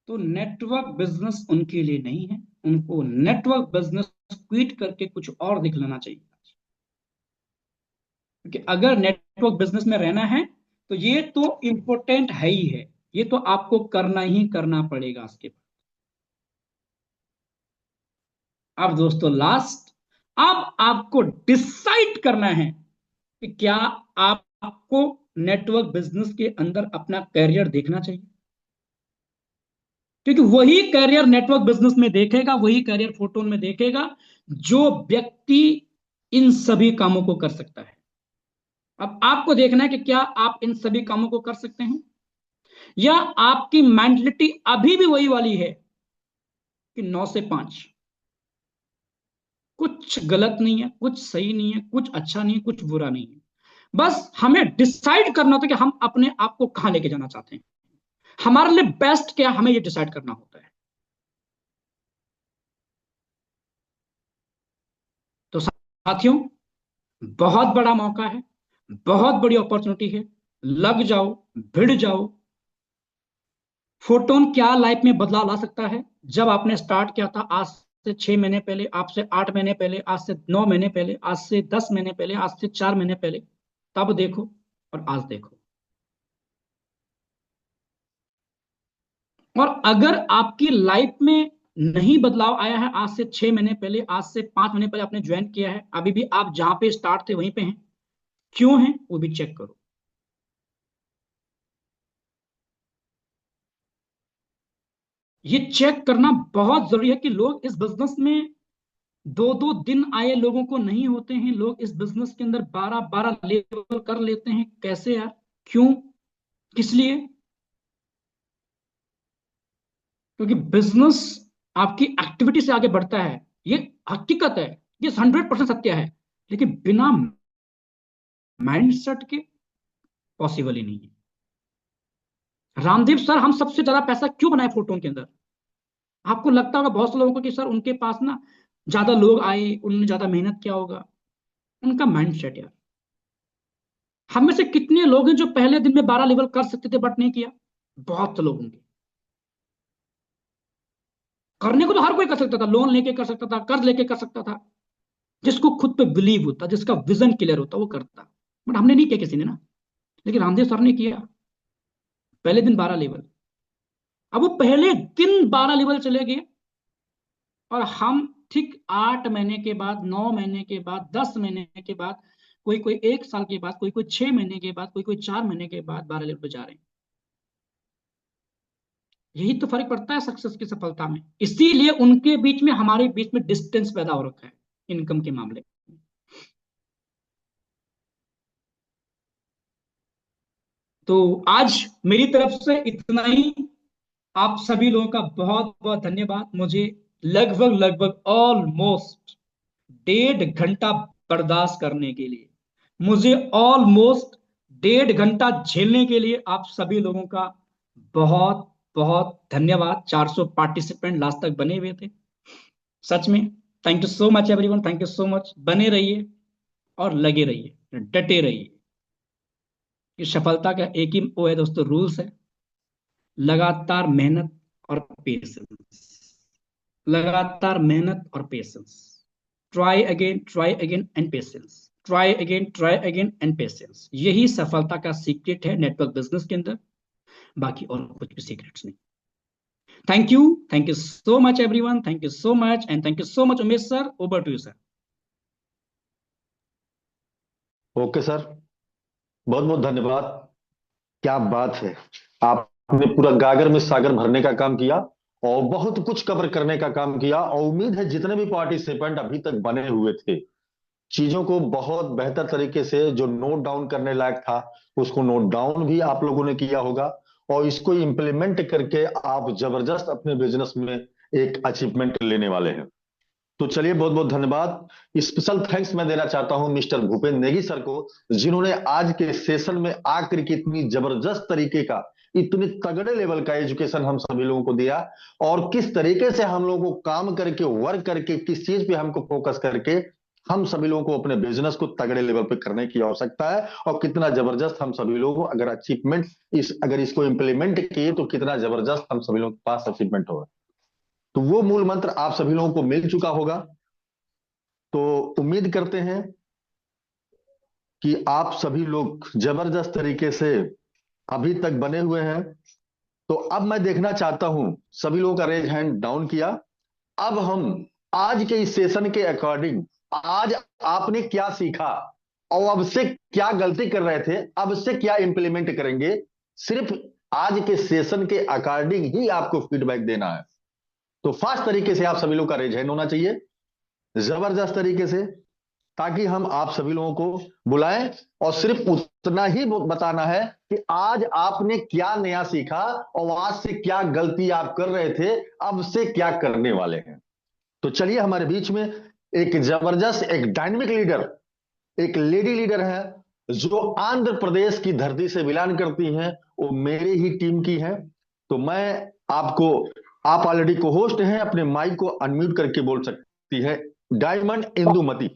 तो नेटवर्क बिजनेस उनके लिए नहीं है। उनको नेटवर्क बिजनेस क्विट करके कुछ और देख लेना चाहिए। क्योंकि अगर नेटवर्क बिजनेस में रहना है, तो ये तो इंपॉर्टेंट है ही है, ये तो आपको करना ही करना पड़ेगा इसके बाद। अब दोस्तों लास्ट, अब आपको डिसाइड करना है कि क्या आपको नेटवर्क बिजनेस के अंदर अपना करियर देखना चाहिए। क्योंकि वही करियर नेटवर्क बिजनेस में देखेगा, वही करियर फोटोन में देखेगा जो व्यक्ति इन सभी कामों को कर सकता है। अब आपको देखना है कि क्या आप इन सभी कामों को कर सकते हैं, या आपकी मेंटलिटी अभी भी वही वाली है कि 9 से 5, कुछ गलत नहीं है, कुछ सही नहीं है, कुछ अच्छा नहीं है, कुछ बुरा नहीं है। बस हमें डिसाइड करना होता है कि हम अपने आप को कहां लेके जाना चाहते हैं, हमारे लिए बेस्ट क्या, हमें ये डिसाइड करना होता है। तो साथियों, बहुत बड़ा मौका है, बहुत बड़ी अपॉर्चुनिटी है, लग जाओ, भिड़ जाओ। फोटोन क्या लाइफ में बदलाव ला सकता है, जब आपने स्टार्ट किया था आज से 6 महीने पहले, आज से 8 महीने पहले, आज से 9 महीने पहले, आज से 10 महीने पहले, आज से 4 महीने पहले, तब देखो और आज देखो। और अगर आपकी लाइफ में नहीं बदलाव आया है, आज से 6 महीने पहले, आज से 5 महीने पहले आपने ज्वाइन किया है, अभी भी आप जहां पे स्टार्ट थे वहीं पे हैं, क्यों है वो भी चेक करो। ये चेक करना बहुत जरूरी है कि लोग इस बिजनेस में 2-2 दिन आए लोगों को नहीं होते हैं, लोग इस बिजनेस के अंदर 12-12 लेवल कर लेते हैं। कैसे यार, क्यों, किस लिए? क्योंकि बिजनेस आपकी एक्टिविटी से आगे बढ़ता है, ये हकीकत है, ये 100% सत्य है। लेकिन बिना माइंडसेट के पॉसिबल ही नहीं है। रामदेव सर हम सबसे ज्यादा पैसा क्यों बनाए फोटोन के अंदर? आपको लगता होगा बहुत से लोगों को कि सर उनके पास ना ज्यादा लोग आए, उन्होंने ज्यादा मेहनत किया होगा। उनका माइंड सेट यार। हम में से कितने लोग हैं जो पहले दिन में 12 लेवल कर सकते थे बट नहीं किया? बहुत से लोग होंगे। करने को तो हर कोई कर सकता था, लोन लेके कर सकता था, कर्ज लेके कर सकता था। जिसको खुद पे बिलीव होता, जिसका विजन क्लियर होता, वो करता। बट हमने नहीं किया किसी ने ना। लेकिन रामदेव सर ने किया। पहले दिन 12 लेवल। अब वो पहले दिन 12 लेवल चले गए। और हम ठीक 8 महीने के बाद, 9 महीने के बाद, 10 महीने के बाद, कोई कोई 1 साल के बाद, कोई कोई 6 महीने के बाद, कोई कोई 4 महीने के बाद 12 लेवल पे जा रहे हैं। यही तो फर्क पड़ता है सक्सेस की सफलता में। इसीलिए उनके बीच में, हमारे बीच में डिस्टेंस पैदा हो रखा है इनकम के मामले में। तो आज मेरी तरफ से इतना ही। आप सभी लोगों का बहुत बहुत धन्यवाद। मुझे लगभग लगभग ऑलमोस्ट 1.5 घंटा बर्दाश्त करने के लिए, मुझे ऑलमोस्ट 1.5 घंटा झेलने के लिए आप सभी लोगों का बहुत बहुत धन्यवाद। 400 पार्टिसिपेंट लास्ट तक बने हुए थे। सच में thank you so much everyone, thank you so much. बने रहिए और लगे रहिए, डटे रहिए। ये सफलता का एक ही वो है दोस्तों, रूल्स है। लगातार मेहनत और पेशेंस। लगातार मेहनत और patience. Try again and patience. Try again and patience. यही सफलता का सीक्रेट है नेटवर्क बिजनेस के अंदर। बाकी और कुछ भी सीक्रेट्स नहीं। Thank you. Thank you so much everyone, thank you so much and thank you so much Umesh sir. Over to you sir. Okay sir, बहुत बहुत धन्यवाद। क्या बात है, आपने पूरा गागर में सागर भरने का काम किया और बहुत कुछ कवर करने का काम किया। और उम्मीद है जितने भी पार्टिसिपेंट अभी तक बने हुए थे, चीजों को बहुत बेहतर तरीके से जो नोट डाउन करने लायक था उसको नोट डाउन भी आप लोगों ने किया होगा। और इसको इम्प्लीमेंट करके आप जबरदस्त अपने बिजनेस में एक अचीवमेंट लेने वाले हैं। तो चलिए, बहुत बहुत धन्यवाद। स्पेशल थैंक्स मैं देना चाहता हूं मिस्टर भूपेंद्र नेगी सर को, जिन्होंने आज के सेशन में आकर के इतनी जबरदस्त तरीके का, इतने तगड़े लेवल का एजुकेशन हम सभी लोगों को दिया। और किस तरीके से हम लोगों को काम करके, वर्क करके, किस चीज पे हमको फोकस करके हम सभी लोगों को अपने बिजनेस को तगड़े लेवल पे करने की आवश्यकता है। और कितना जबरदस्त हम सभी लोगों को अगर अचीवमेंट, अगर इसको इंप्लीमेंट किए तो कितना जबरदस्त हम सभी लोगों के पास अचीवमेंट होगा। तो वो मूल मंत्र आप सभी लोगों को मिल चुका होगा। तो उम्मीद करते हैं कि आप सभी लोग जबरदस्त तरीके से अभी तक बने हुए हैं। तो अब मैं देखना चाहता हूं, सभी लोगों का रेज हैंड डाउन किया। अब हम आज के इस सेशन के अकॉर्डिंग, आज आपने क्या सीखा और अब से क्या गलती कर रहे थे, अब से क्या इंप्लीमेंट करेंगे, सिर्फ आज के सेशन के अकॉर्डिंग ही आपको फीडबैक देना है। तो फास्ट तरीके से आप सभी लोग का रेज हैंड होना चाहिए, जबरदस्त तरीके से, ताकि हम आप सभी लोगों को बुलाएं। और सिर्फ उतना ही बताना है कि आज आपने क्या नया सीखा और आज से क्या गलती आप कर रहे थे, अब से क्या करने वाले हैं। तो चलिए, हमारे बीच में एक जबरदस्त, एक डायनेमिक लीडर, एक लेडी लीडर है, जो आंध्र प्रदेश की धरती से बिलोंग करती हैं। वो मेरे ही टीम की है। तो मैं आपको, आप ऑलरेडी को होस्ट हैं, अपने माइक को अनम्यूट करके बोल सकती है, diamond Indumati.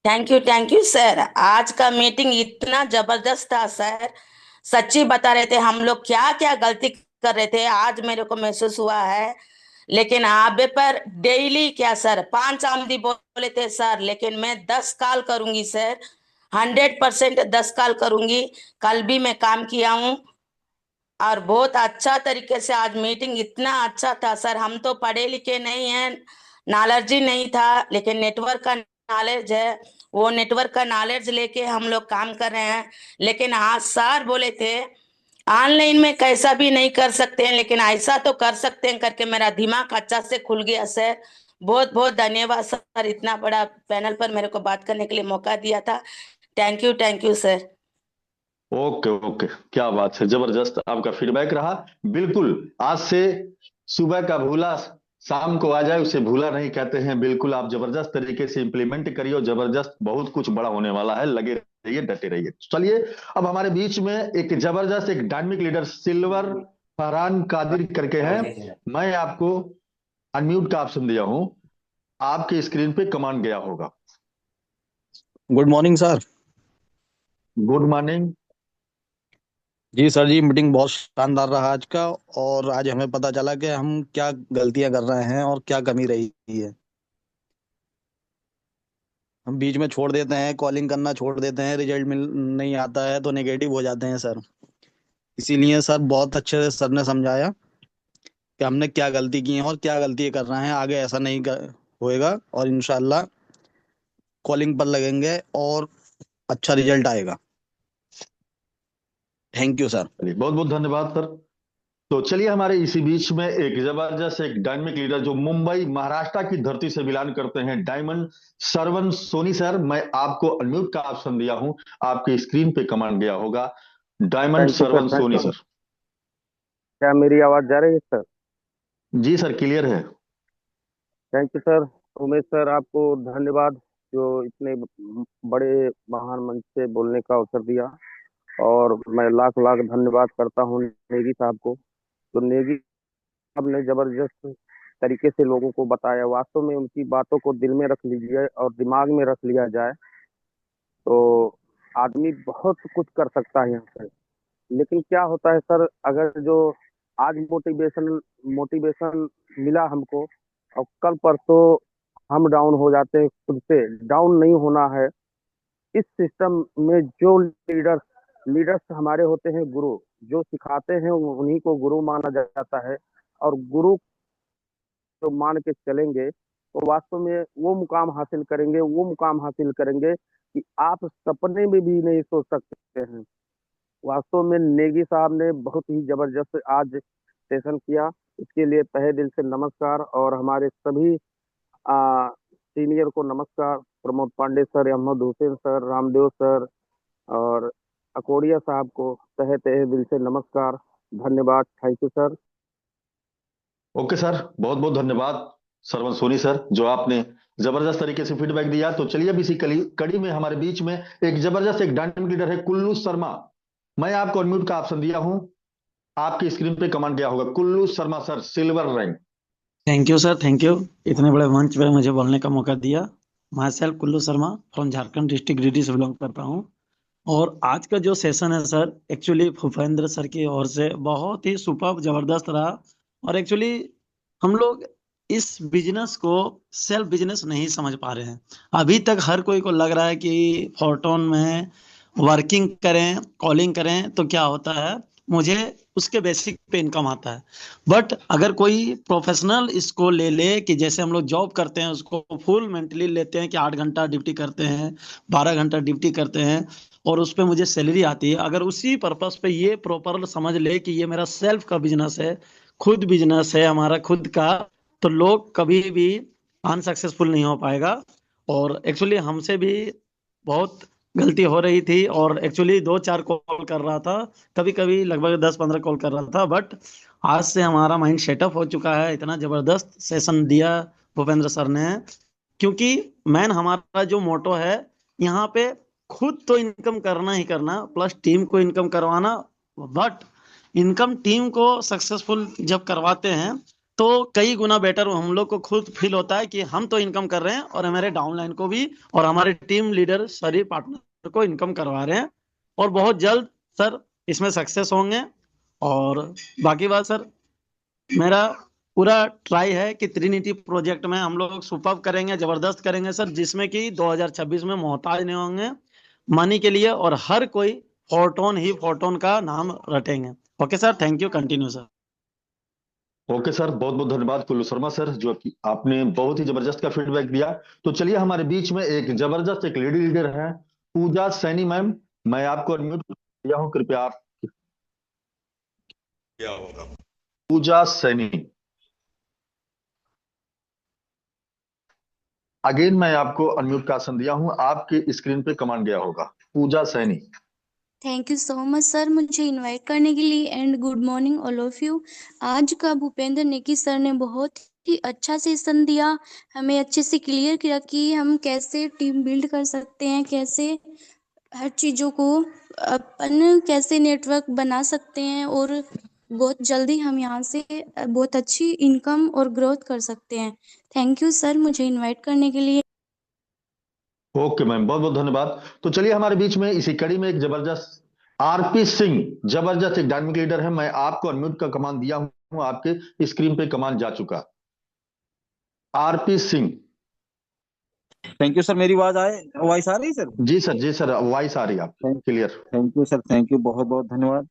Thank you sir. आज का मीटिंग इतना जबरदस्त था सर। सच्ची बता रहे थे हम लोग क्या क्या गलती कर रहे थे, आज मेरे को महसूस हुआ है। लेकिन आप पर डेली क्या सर, 5 आमदी बोले थे सर, लेकिन मैं 10 कॉल करूंगी सर। 100% 10 कॉल करूंगी। कल भी मैं काम किया हूँ। और बहुत अच्छा तरीके से आज मीटिंग इतना अच्छा था सर। हम तो पढ़े लिखे नहीं हैं, नॉलेज ही नहीं था, लेकिन नेटवर्क का नॉलेज है। वो नेटवर्क का नॉलेज लेके हम लोग काम कर रहे हैं। लेकिन आज सर बोले थे ऑनलाइन में कैसा भी नहीं कर सकते हैं, लेकिन ऐसा तो कर सकते हैं करके मेरा दिमाग अच्छा से खुल गया सर। बहुत बहुत धन्यवाद सर, इतना बड़ा पैनल पर मेरे को बात करने के लिए मौका दिया था। Thank you sir. Okay okay, क्या बात है, जबरदस्त आपका फीडबैक रहा। बिल्कुल, आज से सुबह का भूला शाम को आ जाए उसे भूला नहीं कहते हैं। बिल्कुल, आप जबरदस्त तरीके से इंप्लीमेंट करिए और जबरदस्त बहुत कुछ बड़ा होने वाला है। लगे रहिए, डटे रहिए। चलिए, अब हमारे बीच में एक जबरदस्त, एक डायनेमिक लीडर सिल्वर फरहान कादिर करके हैं। मैं आपको अनम्यूट का ऑप्शन दिया हूं, आपके स्क्रीन पे कमांड गया होगा। Good morning sir. Good morning. जी सर जी, मीटिंग बहुत शानदार रहा आज का। और आज हमें पता चला कि हम क्या गलतियां कर रहे हैं और क्या कमी रही है। हम बीच में छोड़ देते हैं, कॉलिंग करना छोड़ देते हैं, रिजल्ट मिल नहीं आता है तो नेगेटिव हो जाते हैं सर। इसीलिए सर बहुत अच्छे से सर ने समझाया कि हमने क्या गलती की है और क्या गलती कर रहे हैं। आगे ऐसा नहीं होएगा और इंशाल्लाह कॉलिंग पर लगेंगे और अच्छा रिजल्ट आएगा। Thank you sir. चलिए, बहुत बहुत धन्यवाद सर। तो चलिए, हमारे इसी बीच में एक जबरदस्त, एक डायनामिक लीडर जो मुंबई महाराष्ट्र की धरती से बिलोंग करते हैं, डायमंड सरवन सोनी सर, मैं आपको अनम्यूट का ऑप्शन दिया हूं, आपकी स्क्रीन पे कमांड गया होगा। Diamond thank you sir. सरवन थैंक सोनी यू। सर। क्या मेरी आवाज जा रही है सर? जी सर, क्लियर है। Thank you sir. Umesh sir, आपको धन्यवाद जो इतने बड़े महान मंच से बोलने का अवसर दिया। और मैं लाख लाख धन्यवाद करता हूँ नेगी साहब को। तो नेगी साहब ने जबरदस्त तरीके से लोगों को बताया। वास्तव में उनकी बातों को दिल में रख लीजिए और दिमाग में रख लिया जाए तो आदमी बहुत कुछ कर सकता है यहाँ से। लेकिन क्या होता है सर, अगर जो आज मोटिवेशन मोटिवेशन मिला हमको और कल परसों हम डाउन हो जाते हैं, खुद से डाउन नहीं होना है। इस सिस्टम में जो लीडर्स लीडर्स हमारे होते हैं गुरु, जो सिखाते हैं उन्हीं को गुरु माना जाता है। और गुरु तो मान के चलेंगे तो वास्तव में वो मुकाम हासिल करेंगे, वो मुकाम हासिल करेंगे कि आप सपने में भी नहीं सोच सकते हैं। वास्तव में नेगी साहब ने बहुत ही जबरदस्त आज सेशन किया। इसके लिए तहे दिल से नमस्कार। और हमारे सभी सीनियर को नमस्कार। Pramod Pandey sir, Ahmed Hussain sir, Ramdev sir और अकोड़िया साहब को तहे तहे दिल से नमस्कार। धन्यवाद। Thank you sir. Okay sir, बहुत बहुत धन्यवाद सरवन सोनी सर, जो आपने जबरदस्त तरीके से फीडबैक दिया। तो चलिए, अब इसी कड़ी कड़ी में हमारे बीच में एक जबरदस्त, एक डायनामिक लीडर है, कुल्लू शर्मा। मैं आपको अनम्यूट का ऑप्शन दिया हूं, आपकी स्क्रीन पे कमांड गया होगा। Kullu Sharma sir, silver rank. Thank you sir, thank you. इतने बड़े मंच पे मुझे बोलने का मौका दिया। My self Kullu Sharma from Jharkhand district Giridih से बिलोंग करता हूँ। और आज का जो सेशन है सर, एक्चुअली भूपेंद्र सर की ओर से बहुत ही सुपर जबरदस्त रहा। और एक्चुअली हम लोग इस बिजनेस को सेल्फ बिजनेस नहीं समझ पा रहे हैं। अभी तक हर कोई को लग रहा है कि फोरटोन में वर्किंग करें, कॉलिंग करें तो क्या होता है, मुझे उसके बेसिक पे इनकम आता है। बट अगर कोई प्रोफेशनल इसको ले ले कि जैसे हम लोग जॉब करते हैं उसको फुल मेंटली लेते हैं कि 8 घंटा ड्यूटी करते हैं, 12 घंटा ड्यूटी करते हैं और उस पे मुझे सैलरी आती है। अगर उसी पर्पस पे ये प्रॉपर समझ ले कि ये मेरा सेल्फ का बिजनेस है, खुद बिजनेस है हमारा खुद का, तो लोग कभी भी अनसक्सेसफुल नहीं हो पाएगा। और एक्चुअली हमसे भी बहुत गलती हो रही थी और एक्चुअली 2-4 कॉल कर रहा था, कभी कभी लगभग 10-15 कॉल कर रहा था। बट आज से हमारा माइंड सेटअप हो चुका है। इतना जबरदस्त सेशन दिया भूपेंद्र सर ने, क्योंकि मैन हमारा जो मोटो है यहाँ पे, खुद तो इनकम करना ही करना प्लस टीम को इनकम करवाना। बट इनकम टीम को सक्सेसफुल जब करवाते हैं तो कई गुना बेटर हम लोग को खुद फील होता है कि हम तो इनकम कर रहे हैं और हमारे डाउनलाइन को भी और हमारे टीम लीडर सभी पार्टनर को इनकम करवा रहे हैं। और बहुत जल्द सर इसमें सक्सेस होंगे। और बाकी बात सर, मेरा पूरा ट्राई है कि ट्रिनिटी प्रोजेक्ट में हम लोग सुपर्ब करेंगे, जबरदस्त करेंगे सर, जिसमें कि 2026 में मोहताज नहीं होंगे मनी के लिए और हर कोई फोरटोन ही फोरटोन का नाम रटेंगे। Okay sir, thank you, continue sir. Okay sir, बहुत बहुत धन्यवाद कुल्लू शर्मा सर, जो आपने बहुत ही जबरदस्त का फीडबैक दिया। तो चलिए, हमारे बीच में एक जबरदस्त, एक लेडी लीडर है, पूजा सैनी मैम। मैं आपको अनम्यूट किया हूं, कृपया आप। क्या होगा? पूजा सैनी। अगेन मैं आपको अनम्यूट का ऑप्शन दिया हूं, आपके स्क्रीन पे कमांड गया होगा। Pooja Saini. Thank you so much sir मुझे इनवाइट करने के लिए and good morning all of you. आज का भूपेंद्र नेगी सर ने बहुत ही अच्छा सेशन दिया, हमें अच्छे से क्लियर किया कि हम कैसे टीम बिल्ड कर सकते हैं, कैसे हर चीज़ों को अपन कैसे नेटवर्क बना सकते हैं और बहुत जल्दी हम यहाँ से बहुत अच्छी इनकम और ग्रोथ कर सकते हैं। थैंक यू सर मुझे इनवाइट करने के लिए। ओके मैम, बहुत बहुत धन्यवाद। तो चलिए हमारे बीच में इसी कड़ी में एक जबरदस्त आरपी सिंह, जबरदस्त एक डायनामिक लीडर है। मैं आपको अनम्यूट का कमांड दिया हूं, आपके स्क्रीन पे कमांड जा चुका। RP Singh. Thank you sir. मेरी वॉइस आ रही है सर? जी सर, वॉइस आ रही है आपकी clear. Thank you sir, thank you, बहुत बहुत धन्यवाद।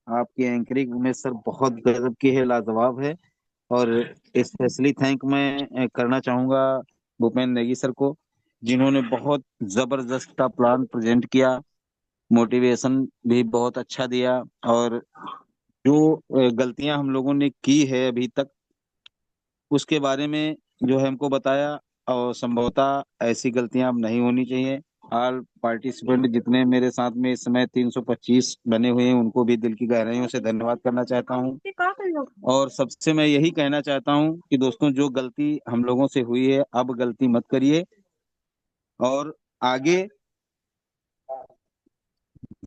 आपकी एंकरिंग में सर बहुत गजब की है, लाजवाब है। और स्पेशली थैंक मैं करना चाहूंगा भूपेंद्र नेगी सर को, जिन्होंने बहुत जबरदस्त का प्लान प्रेजेंट किया, मोटिवेशन भी बहुत अच्छा दिया। और जो गलतियां हम लोगों ने की है अभी तक, उसके बारे में जो है हमको बताया। और संभवतः ऐसी गलतियां अब नहीं होनी चाहिए। ऑल पार्टिसिपेंट जितने मेरे साथ में इस समय 325 बने हुए हैं, उनको भी दिल की गहराइयों से धन्यवाद करना चाहता हूं। और सबसे मैं यही कहना चाहता हूं कि दोस्तों, जो गलती हम लोगों से हुई है, अब गलती मत करिए और आगे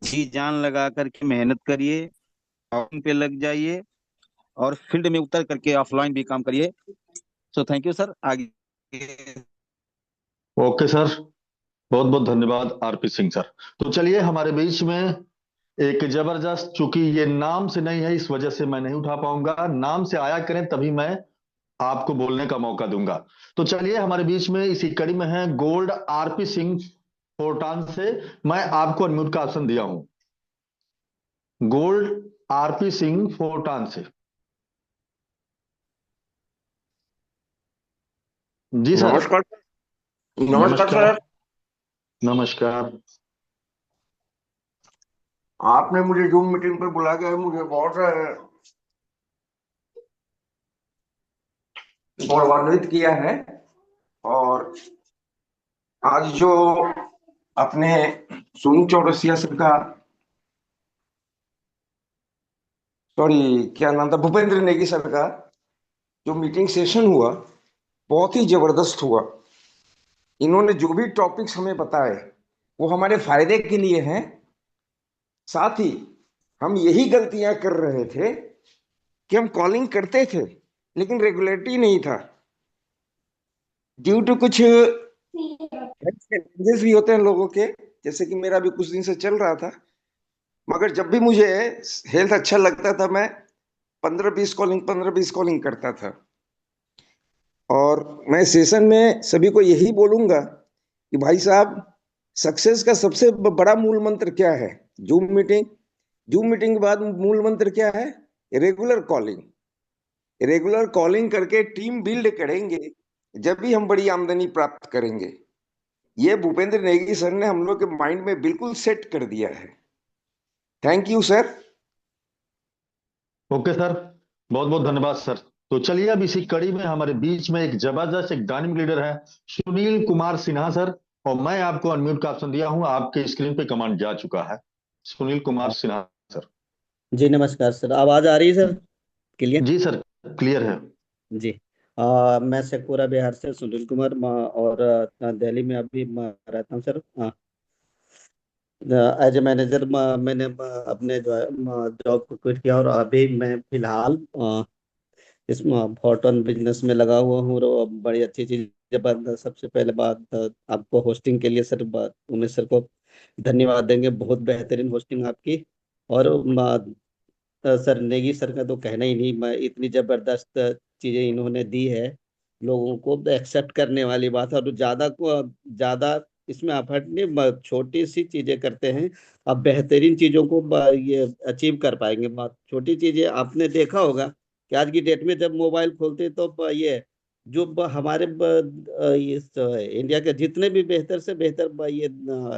जी जान लगा करके मेहनत करिए, ऑन पे लग जाइए और फील्ड में उतर करके ऑफलाइन भी काम करिए। So thank you sir. आगे ओके सर, बहुत बहुत धन्यवाद आरपी सिंह सर। तो चलिए हमारे बीच में एक जबरदस्त, चूंकि ये नाम से नहीं है इस वजह से मैं नहीं उठा पाऊंगा, नाम से आया करें तभी मैं आपको बोलने का मौका दूंगा। तो चलिए हमारे बीच में इसी कड़ी में है गोल्ड आरपी सिंह फोर्टान से। मैं आपको अनम्यूट का ऑप्शन दिया हूं, गोल्ड आरपी सिंह फोर्टान से। जी सर। नमस्कार। नमस्कार नमस्कार। सर। नमस्कार। आपने मुझे जूम मीटिंग पर बुला के मुझे बहुत गौरवान्वित किया है। और आज जो अपने सुनील चौरसिया सर का, सॉरी क्या नाम था, भूपेंद्र नेगी सर का जो मीटिंग सेशन हुआ, बहुत ही जबरदस्त हुआ। इन्होंने जो भी टॉपिक्स हमें बताए वो हमारे फायदे के लिए हैं। साथ ही हम यही गलतियां कर रहे थे कि हम कॉलिंग करते थे लेकिन रेगुलेटरी नहीं था, ड्यू टू कुछ challenges भी होते हैं लोगों के, जैसे कि मेरा भी कुछ दिन से चल रहा था। मगर जब भी मुझे हेल्थ अच्छा लगता था, मैं 15-20 कॉलिंग करता था। और मैं सेशन में सभी को यही बोलूंगा कि भाई साहब, सक्सेस का सबसे बड़ा मूल मंत्र क्या है? Zoom meeting. जूम मीटिंग के बाद मूल मंत्र क्या है? Regular calling. रेगुलर कॉलिंग करके टीम बिल्ड करेंगे, जब भी हम बड़ी आमदनी प्राप्त करेंगे। ये भूपेंद्र नेगी सर ने हम लोग के माइंड में बिल्कुल सेट कर दिया है। Thank you sir. Okay sir, बहुत बहुत धन्यवाद सर। तो चलिए अब इसी कड़ी में हमारे बीच में एक जबरदस्त एक डायनामिक लीडर है, सुनील कुमार सिन्हा सर। और मैं आपको अनम्यूट का ऑप्शन दिया हूं, आपके स्क्रीन पे कमांड जा चुका है। सुनील कुमार सिन्हा सर। जी नमस्कार सर। आवाज आ रही है सर? क्लियर? जी सर, क्लियर है। जी। मैं शेखपुरा बिहार से सुनील कुमार और दिल्ली में अभी रहता हूँ सर। एज ए मैनेजर मैंने अपने जो है जॉब को क्विट किया और अभी मैं फिलहाल इस फॉर्टन बिजनेस में लगा हुआ हूँ। और बड़ी अच्छी चीज है। सबसे पहले बात आपको होस्टिंग के लिए सर, उमेश सर को धन्यवाद देंगे, बहुत बेहतरीन होस्टिंग आपकी। और सर नेगी सर का तो कहना ही नहीं, मैं इतनी जबरदस्त चीजें इन्होंने दी है, लोगों को एक्सेप्ट करने वाली बात है। और ज्यादा को ज्यादा इसमें एफर्ट नहीं, छोटी सी चीजें करते हैं, अब बेहतरीन चीजों को ये अचीव कर पाएंगे। छोटी चीजें आपने देखा होगा कि आज की डेट में जब मोबाइल खोलते हैं तो ये जो हमारे इस इंडिया के जितने भी बेहतर से बेहतर ये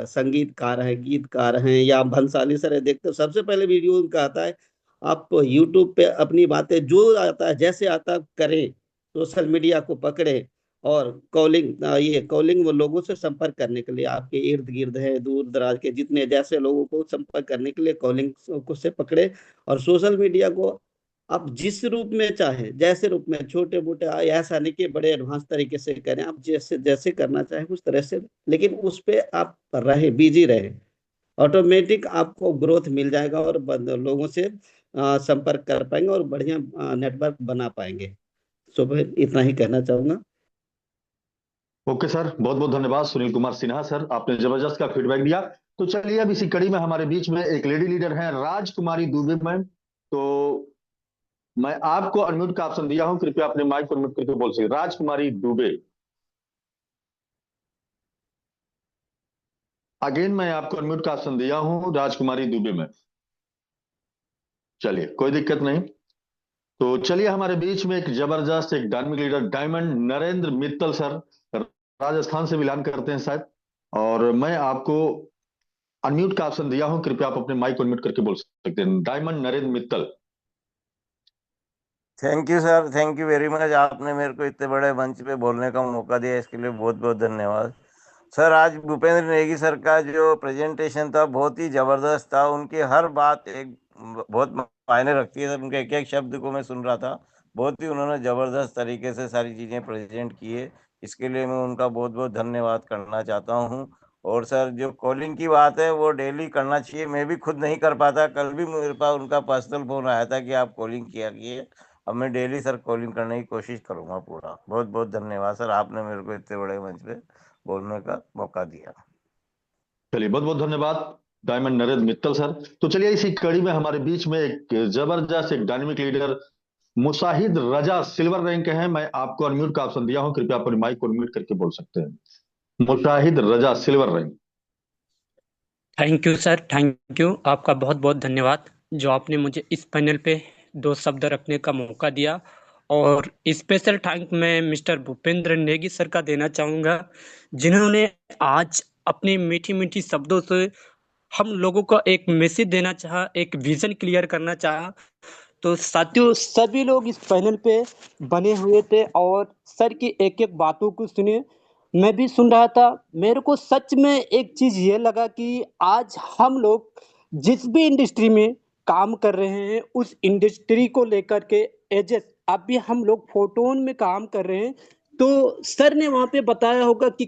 संगीतकार हैं, गीतकार हैं या भंसाली सर है, देखते हो सबसे पहले वीडियो उनका आता है। आप यूट्यूब पे अपनी बातें जो आता है जैसे आता करें, सोशल मीडिया को पकड़े और कॉलिंग, ये कॉलिंग वो लोगों से संपर्क करने के लिए, आपके इर्द गिर्द है दूर दराज के जितने जैसे लोगों को संपर्क करने के लिए कॉलिंग को से पकड़े। और सोशल मीडिया को आप जिस रूप में चाहे, जैसे रूप में, छोटे मोटे, ऐसा नहीं कि बड़े एडवांस तरीके से करें, आप जैसे जैसे करना चाहें उस तरह से, लेकिन उस पे आप रहे, बिजी रहे, ऑटोमेटिक आपको ग्रोथ मिल जाएगा और लोगों से संपर्क कर पाएंगे और बढ़िया नेटवर्क बना पाएंगे। सो मैं इतना ही कहना चाहूंगा। ओके सर, बहुत बहुत धन्यवाद सुनील कुमार सिन्हा सर, आपने जबरदस्त का फीडबैक दिया। तो चलिए अब इसी कड़ी में हमारे बीच में एक लेडी लीडर है राजकुमारी दुबे मैम। तो मैं आपको अनम्यूट का ऑप्शन दिया हूं, कृपया अपने माइक को अनम्यूट करके बोल सकते राजकुमारी दुबे। अगेन मैं आपको अनम्यूट का ऑप्शन दिया हूं राजकुमारी दुबे में। चलिए कोई दिक्कत नहीं। तो चलिए हमारे बीच में एक जबरदस्त एक dynamic leader diamond Narendra Mittal sir, Rajasthan से मिलान करते हैं शायद। और मैं आपको अनम्यूट का ऑप्शन दिया हूं, कृपया आप अपने माइक को अनम्यूट करके बोल सकते हैं diamond Narendra Mittal. Thank you sir, thank you very much. आपने मेरे को इतने बड़े मंच पे बोलने का मौका दिया, इसके लिए बहुत बहुत धन्यवाद सर। आज भूपेंद्र नेगी सर का जो प्रेजेंटेशन था बहुत ही ज़बरदस्त था। उनकी हर बात एक बहुत मायने रखती है सर। उनके एक एक शब्द को मैं सुन रहा था। बहुत ही उन्होंने ज़बरदस्त तरीके से सारी चीज़ें प्रेजेंट की है। इसके लिए मैं उनका बहुत बहुत धन्यवाद करना चाहता हूँ। और सर जो कॉलिंग की बात है वो डेली करना चाहिए। मैं भी खुद नहीं कर पाता। कल भी मेरे पास उनका पर्सनल फ़ोन आया था कि आप कॉलिंग किया कीजिए। अब मैं डेली सर कॉलिंग करने की कोशिश करूंगा पूरा। बहुत बहुत धन्यवाद सर, आपने मेरे को इतने बड़े मंच पे बोलने का मौका दिया। चलिए बहुत बहुत धन्यवाद डायमंड नरेंद्र मित्तल सर। तो चलिए इसी कड़ी में हमारे बीच में एक जबरदस्त एक dynamic leader Mushahid Raza silver rank है। मैं आपको अनम्यूट का ऑप्शन दिया हूं, कृपया अपने माइक को अनम्यूट करके बोल सकते हैं Mushahid Raza silver rank. Thank you sir, thank you. आपका बहुत बहुत धन्यवाद जो आपने मुझे इस पैनल पे दो शब्द रखने का मौका दिया। और स्पेशल थैंक मैं मिस्टर भूपेंद्र नेगी सर का देना चाहूँगा, जिन्होंने आज अपनी मीठी मीठी शब्दों से हम लोगों को एक मैसेज देना चाहा, एक विजन क्लियर करना चाहा। तो साथियों, सभी लोग इस पैनल पे बने हुए थे और सर की एक एक बातों को सुने। मैं भी सुन रहा था। मेरे को सच में एक चीज ये लगा कि आज हम लोग जिस भी इंडस्ट्री में काम कर रहे हैं उस इंडस्ट्री को लेकर के एज अभी हम लोग फोटोन में काम कर रहे हैं। तो सर ने वहां पे बताया होगा कि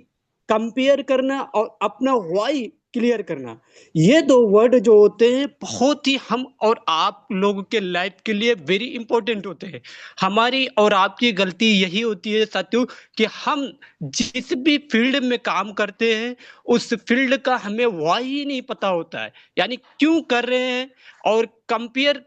कंपेयर करना और अपना वाई क्लियर करना, ये दो वर्ड जो होते हैं बहुत ही हम और आप लोगों के लाइफ के लिए वेरी इंपॉर्टेंट होते हैं। हमारी और आपकी गलती यही होती है साथियों कि हम जिस भी फील्ड में काम करते हैं उस फील्ड का हमें वाई ही नहीं पता होता है, यानी क्यों कर रहे हैं। और कंपेयर,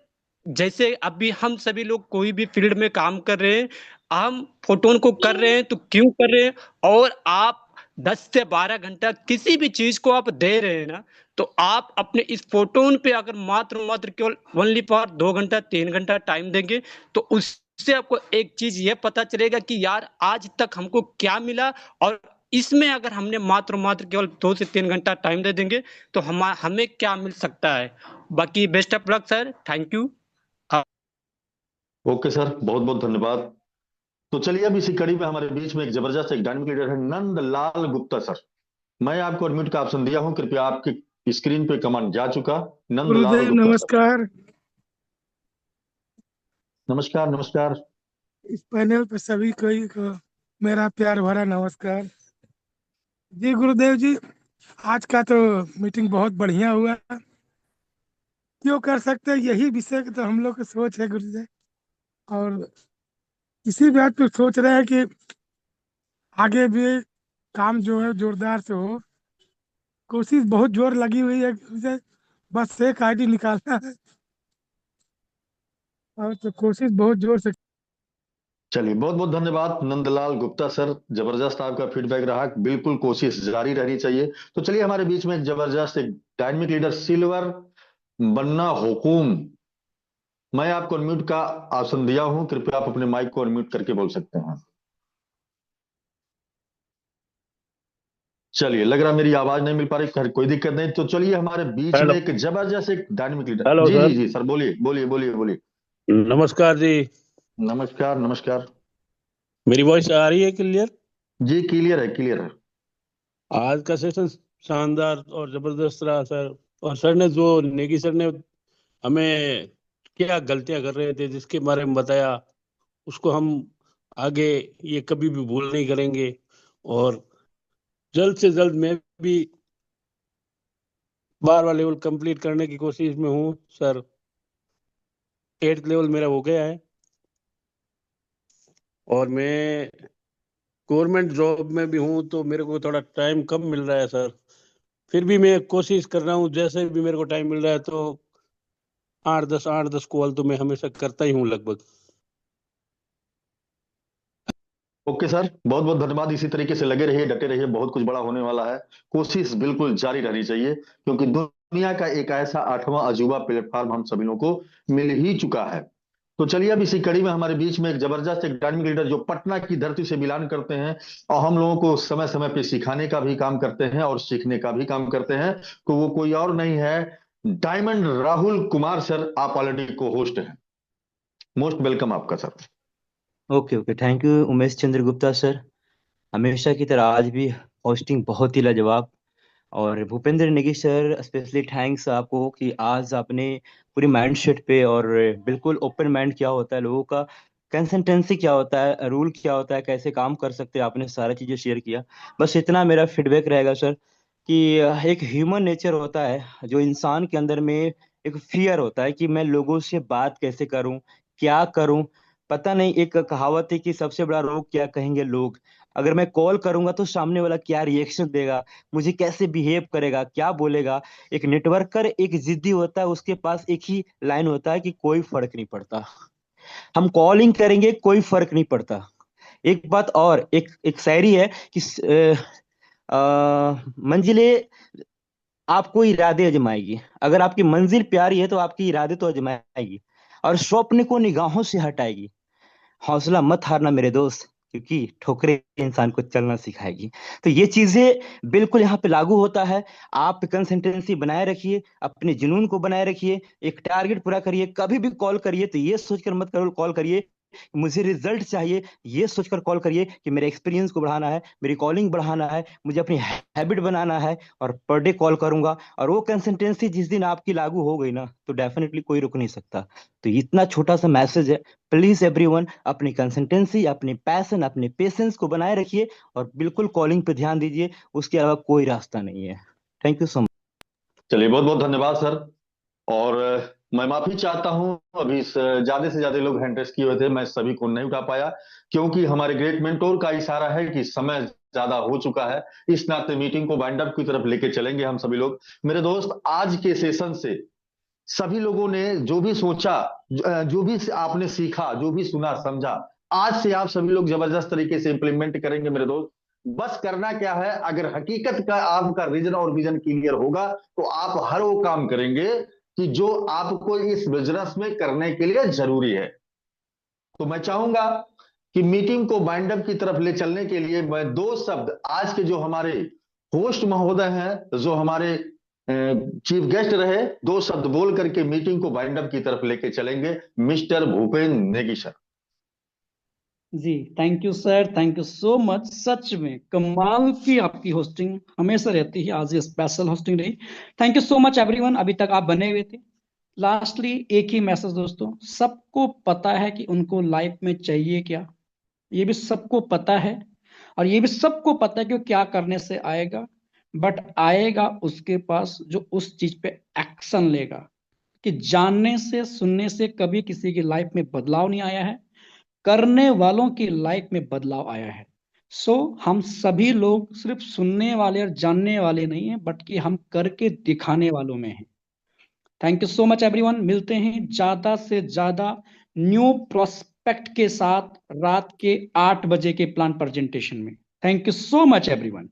जैसे अभी हम सभी लोग कोई भी फील्ड में काम कर रहे हैं, हम फोटोन को कर रहे हैं तो क्यों कर रहे हैं। और आप 10 से 12 घंटा किसी भी चीज को आप दे रहे हैं ना, तो आप अपने इस फोटोन पे अगर मात्र मात्र केवल ओनली फॉर 2 घंटा 3 घंटा टाइम देंगे तो उससे आपको एक चीज ये पता चलेगा कि यार आज तक हमको क्या मिला। और इसमें अगर हमने मात्र मात्र केवल 2 से 3 घंटा टाइम दे देंगे तो हमें क्या मिल सकता है। बाकी best of luck sir, thank you. Okay sir, बहुत बहुत धन्यवाद। तो चलिए अब इसी कड़ी में हमारे बीच में एक जबरदस्त एक डायनामिक लीडर है नंदलाल गुप्ता सर। मैं आपको अनम्यूट का ऑप्शन दिया हूं, कृपया आपकी स्क्रीन पे कमांड जा चुका। नंदलाल गुरुदेव गुप्ता सर। नमस्कार। नमस्कार नमस्कार। इस पैनल पे सभी को मेरा प्यार भरा नमस्कार। जी गुरुदेव जी, आज का तो मीटिंग बहुत बढ़िया हुआ। क्यों कर सकते हैं, यही विषय की तो हम लोग की सोच है गुरुदेव। और इसी बात पे सोच रहे हैं कि आगे भी काम जो है जोरदार से हो। कोशिश बहुत जोर लगी हुई है गुरुदेव, बस एक आईडी निकालना है और तो कोशिश बहुत जोर से। चलिए बहुत बहुत धन्यवाद नंदलाल गुप्ता सर, जबरदस्त आपका फीडबैक रहा। बिल्कुल कोशिश जारी रहनी चाहिए। तो चलिए हमारे बीच में एक जबरदस्त एक डायनामिक लीडर सिल्वर बन्ना हुकुम। मैं आपको अनम्यूट का ऑप्शन दिया हूं, कृपया आप अपने माइक को अनम्यूट करके बोल सकते हैं। चलिए लग रहा मेरी आवाज नहीं मिल पा रही, खैर कोई दिक्कत नहीं। तो चलिए हमारे बीच में हेलो। एक जबरदस्त एक डायनामिक लीडर। हेलो जी जी सर। जी सर, बोलिए बोलिए बोलिए बोलिए। नमस्कार जी। नमस्कार नमस्कार। मेरी वॉइस आ रही है क्लियर? जी क्लियर है क्लियर है। आज का सेशन शानदार और जबरदस्त रहा सर। और सर ने जो नेगी सर ने हमें क्या गलतियां कर रहे थे जिसके बारे में बताया, उसको हम आगे ये कभी भी भूल नहीं करेंगे। और जल्द से जल्द मैं भी बार वाला लेवल कंप्लीट करने की कोशिश में हूँ सर। 8th लेवल मेरा हो गया है और मैं गवर्नमेंट जॉब में भी हूँ, तो मेरे को थोड़ा टाइम कम मिल रहा है सर। फिर भी मैं कोशिश कर रहा हूँ, जैसे भी मेरे को टाइम मिल रहा है तो 8-10 कॉल तो मैं हमेशा करता ही हूँ लगभग। ओके सर, बहुत बहुत धन्यवाद। इसी तरीके से लगे रहिए, डटे रहिए, बहुत कुछ बड़ा होने वाला है। कोशिश बिल्कुल जारी रहनी चाहिए, क्योंकि दुनिया का एक ऐसा 8वां अजूबा प्लेटफॉर्म हम सभी लोगों को मिल ही चुका है। तो चलिए, अब इसी कड़ी में हमारे बीच में एक जबरदस्त, एक डायनामिक लीडर जो पटना की धरती से बिलोंग करते हैं और हम लोगों को समय समय पे सिखाने का भी काम करते हैं और सीखने का भी काम करते हैं, तो वो कोई और नहीं है, डायमंड राहुल कुमार सर। आप ऑलरेडी को होस्ट हैं, मोस्ट वेलकम आपका sir. Okay okay, thank you Umesh Chandra Gupta sir. हमेशा की तरह आज भी होस्टिंग बहुत ही लाजवाब। और Bhupendra Negi sir, specially thanks आपको कि आज आपने पूरी माइंड सेट पे और बिल्कुल ओपन माइंड क्या होता है, लोगों का कंसिस्टेंसी क्या होता है, रूल क्या होता है, कैसे काम कर सकते हैं, आपने सारा चीज़ें शेयर किया। बस इतना मेरा फीडबैक रहेगा सर कि एक ह्यूमन नेचर होता है जो इंसान के अंदर में एक फियर होता है कि मैं लोगों से बात कैसे करूं, क्या करूं। पता नहीं, एक कहावत है कि सबसे बड़ा रोग क्या कहेंगे लोग। अगर मैं कॉल करूंगा तो सामने वाला क्या रिएक्शन देगा, मुझे कैसे बिहेव करेगा, क्या बोलेगा। एक नेटवर्कर एक जिद्दी होता है, उसके पास एक ही लाइन होता है कि कोई फर्क नहीं पड़ता। हम कॉलिंग करेंगे, कोई फर्क नहीं पड़ता। एक बात और, एक एक शायरी है कि मंजिले आपको इरादे आजमाएगी। अगर आपकी मंजिल प्यारी है तो आपकी इरादे तो आजमाएगी और स्वप्न को निगाहों से हटाएगी। हौसला मत हारना मेरे दोस्त, क्योंकि ठोकरें इंसान को चलना सिखाएगी। तो ये चीजें बिल्कुल यहाँ पे लागू होता है। आप कंसिस्टेंसी बनाए रखिए, अपने जुनून को बनाए रखिए, एक टारगेट पूरा करिए। कभी भी कॉल करिए तो ये सोचकर मत करो कॉल करिए मुझे रिजल्ट चाहिए, ये सोचकर कॉल करिए कि मेरे एक्सपीरियंस को बढ़ाना है, मेरी कॉलिंग बढ़ाना है, मुझे अपनी हैबिट बनाना है और पर डे कॉल करूंगा। और वो कंसिस्टेंसी जिस दिन आपकी लागू हो गई ना, तो डेफिनेटली कोई रुक नहीं सकता। तो इतना छोटा सा मैसेज है, प्लीज एवरीवन अपनी कंसिस्टेंसी, अपनी पैशन, अपने पेशेंस को बनाए रखिए और बिल्कुल कॉलिंग पे ध्यान दीजिए। उसके अलावा कोई रास्ता नहीं है। Thank you so much. चलिए, बहुत बहुत धन्यवाद सर। और मैं माफी चाहता हूं, अभी ज्यादा से ज्यादा लोग हैंड रेस किए हुए थे, मैं सभी को नहीं उठा पाया, क्योंकि हमारे ग्रेट मेंटोर का इशारा है कि समय ज्यादा हो चुका है। इस नाते मीटिंग को वाइंड अप की तरफ लेके चलेंगे हम सभी लोग। मेरे दोस्त, आज के सेशन से सभी लोगों ने जो भी सोचा, जो भी आपने सीखा, जो भी सुना समझा, आज से आप सभी लोग जबरदस्त तरीके से इंप्लीमेंट करेंगे मेरे दोस्त। बस करना क्या है, अगर हकीकत का आपका रीजन और विजन क्लियर होगा तो आप हर वो काम करेंगे कि जो आपको इस बिजनेस में करने के लिए जरूरी है। तो मैं चाहूंगा कि मीटिंग को वाइंड अप की तरफ ले चलने के लिए मैं दो शब्द आज के जो हमारे होस्ट महोदय हैं, जो हमारे चीफ गेस्ट रहे, दो शब्द बोल करके मीटिंग को वाइंड अप की तरफ लेके चलेंगे। Mister Bhupendra Negi sir. जी, thank you sir, thank you so much. सच में कमाल की आपकी होस्टिंग हमेशा रहती है, आज ये स्पेशल होस्टिंग रही। Thank you so much everyone, अभी तक आप बने हुए थे। लास्टली एक ही मैसेज दोस्तों, सबको पता है कि उनको लाइफ में चाहिए क्या, ये भी सबको पता है। और ये भी सबको पता है कि वो क्या करने से आएगा, बट आएगा उसके पास जो उस चीज पे एक्शन लेगा। कि जानने से, सुनने से कभी किसी की लाइफ में बदलाव नहीं आया है, करने वालों की लाइफ में बदलाव आया है। सो हम सभी लोग सिर्फ सुनने वाले और जानने वाले नहीं हैं, बट कि हम करके दिखाने वालों में हैं। Thank you so much everyone, मिलते हैं ज्यादा से ज्यादा न्यू प्रोस्पेक्ट के साथ रात के 8 बजे के प्लान प्रेजेंटेशन में। Thank you so much everyone.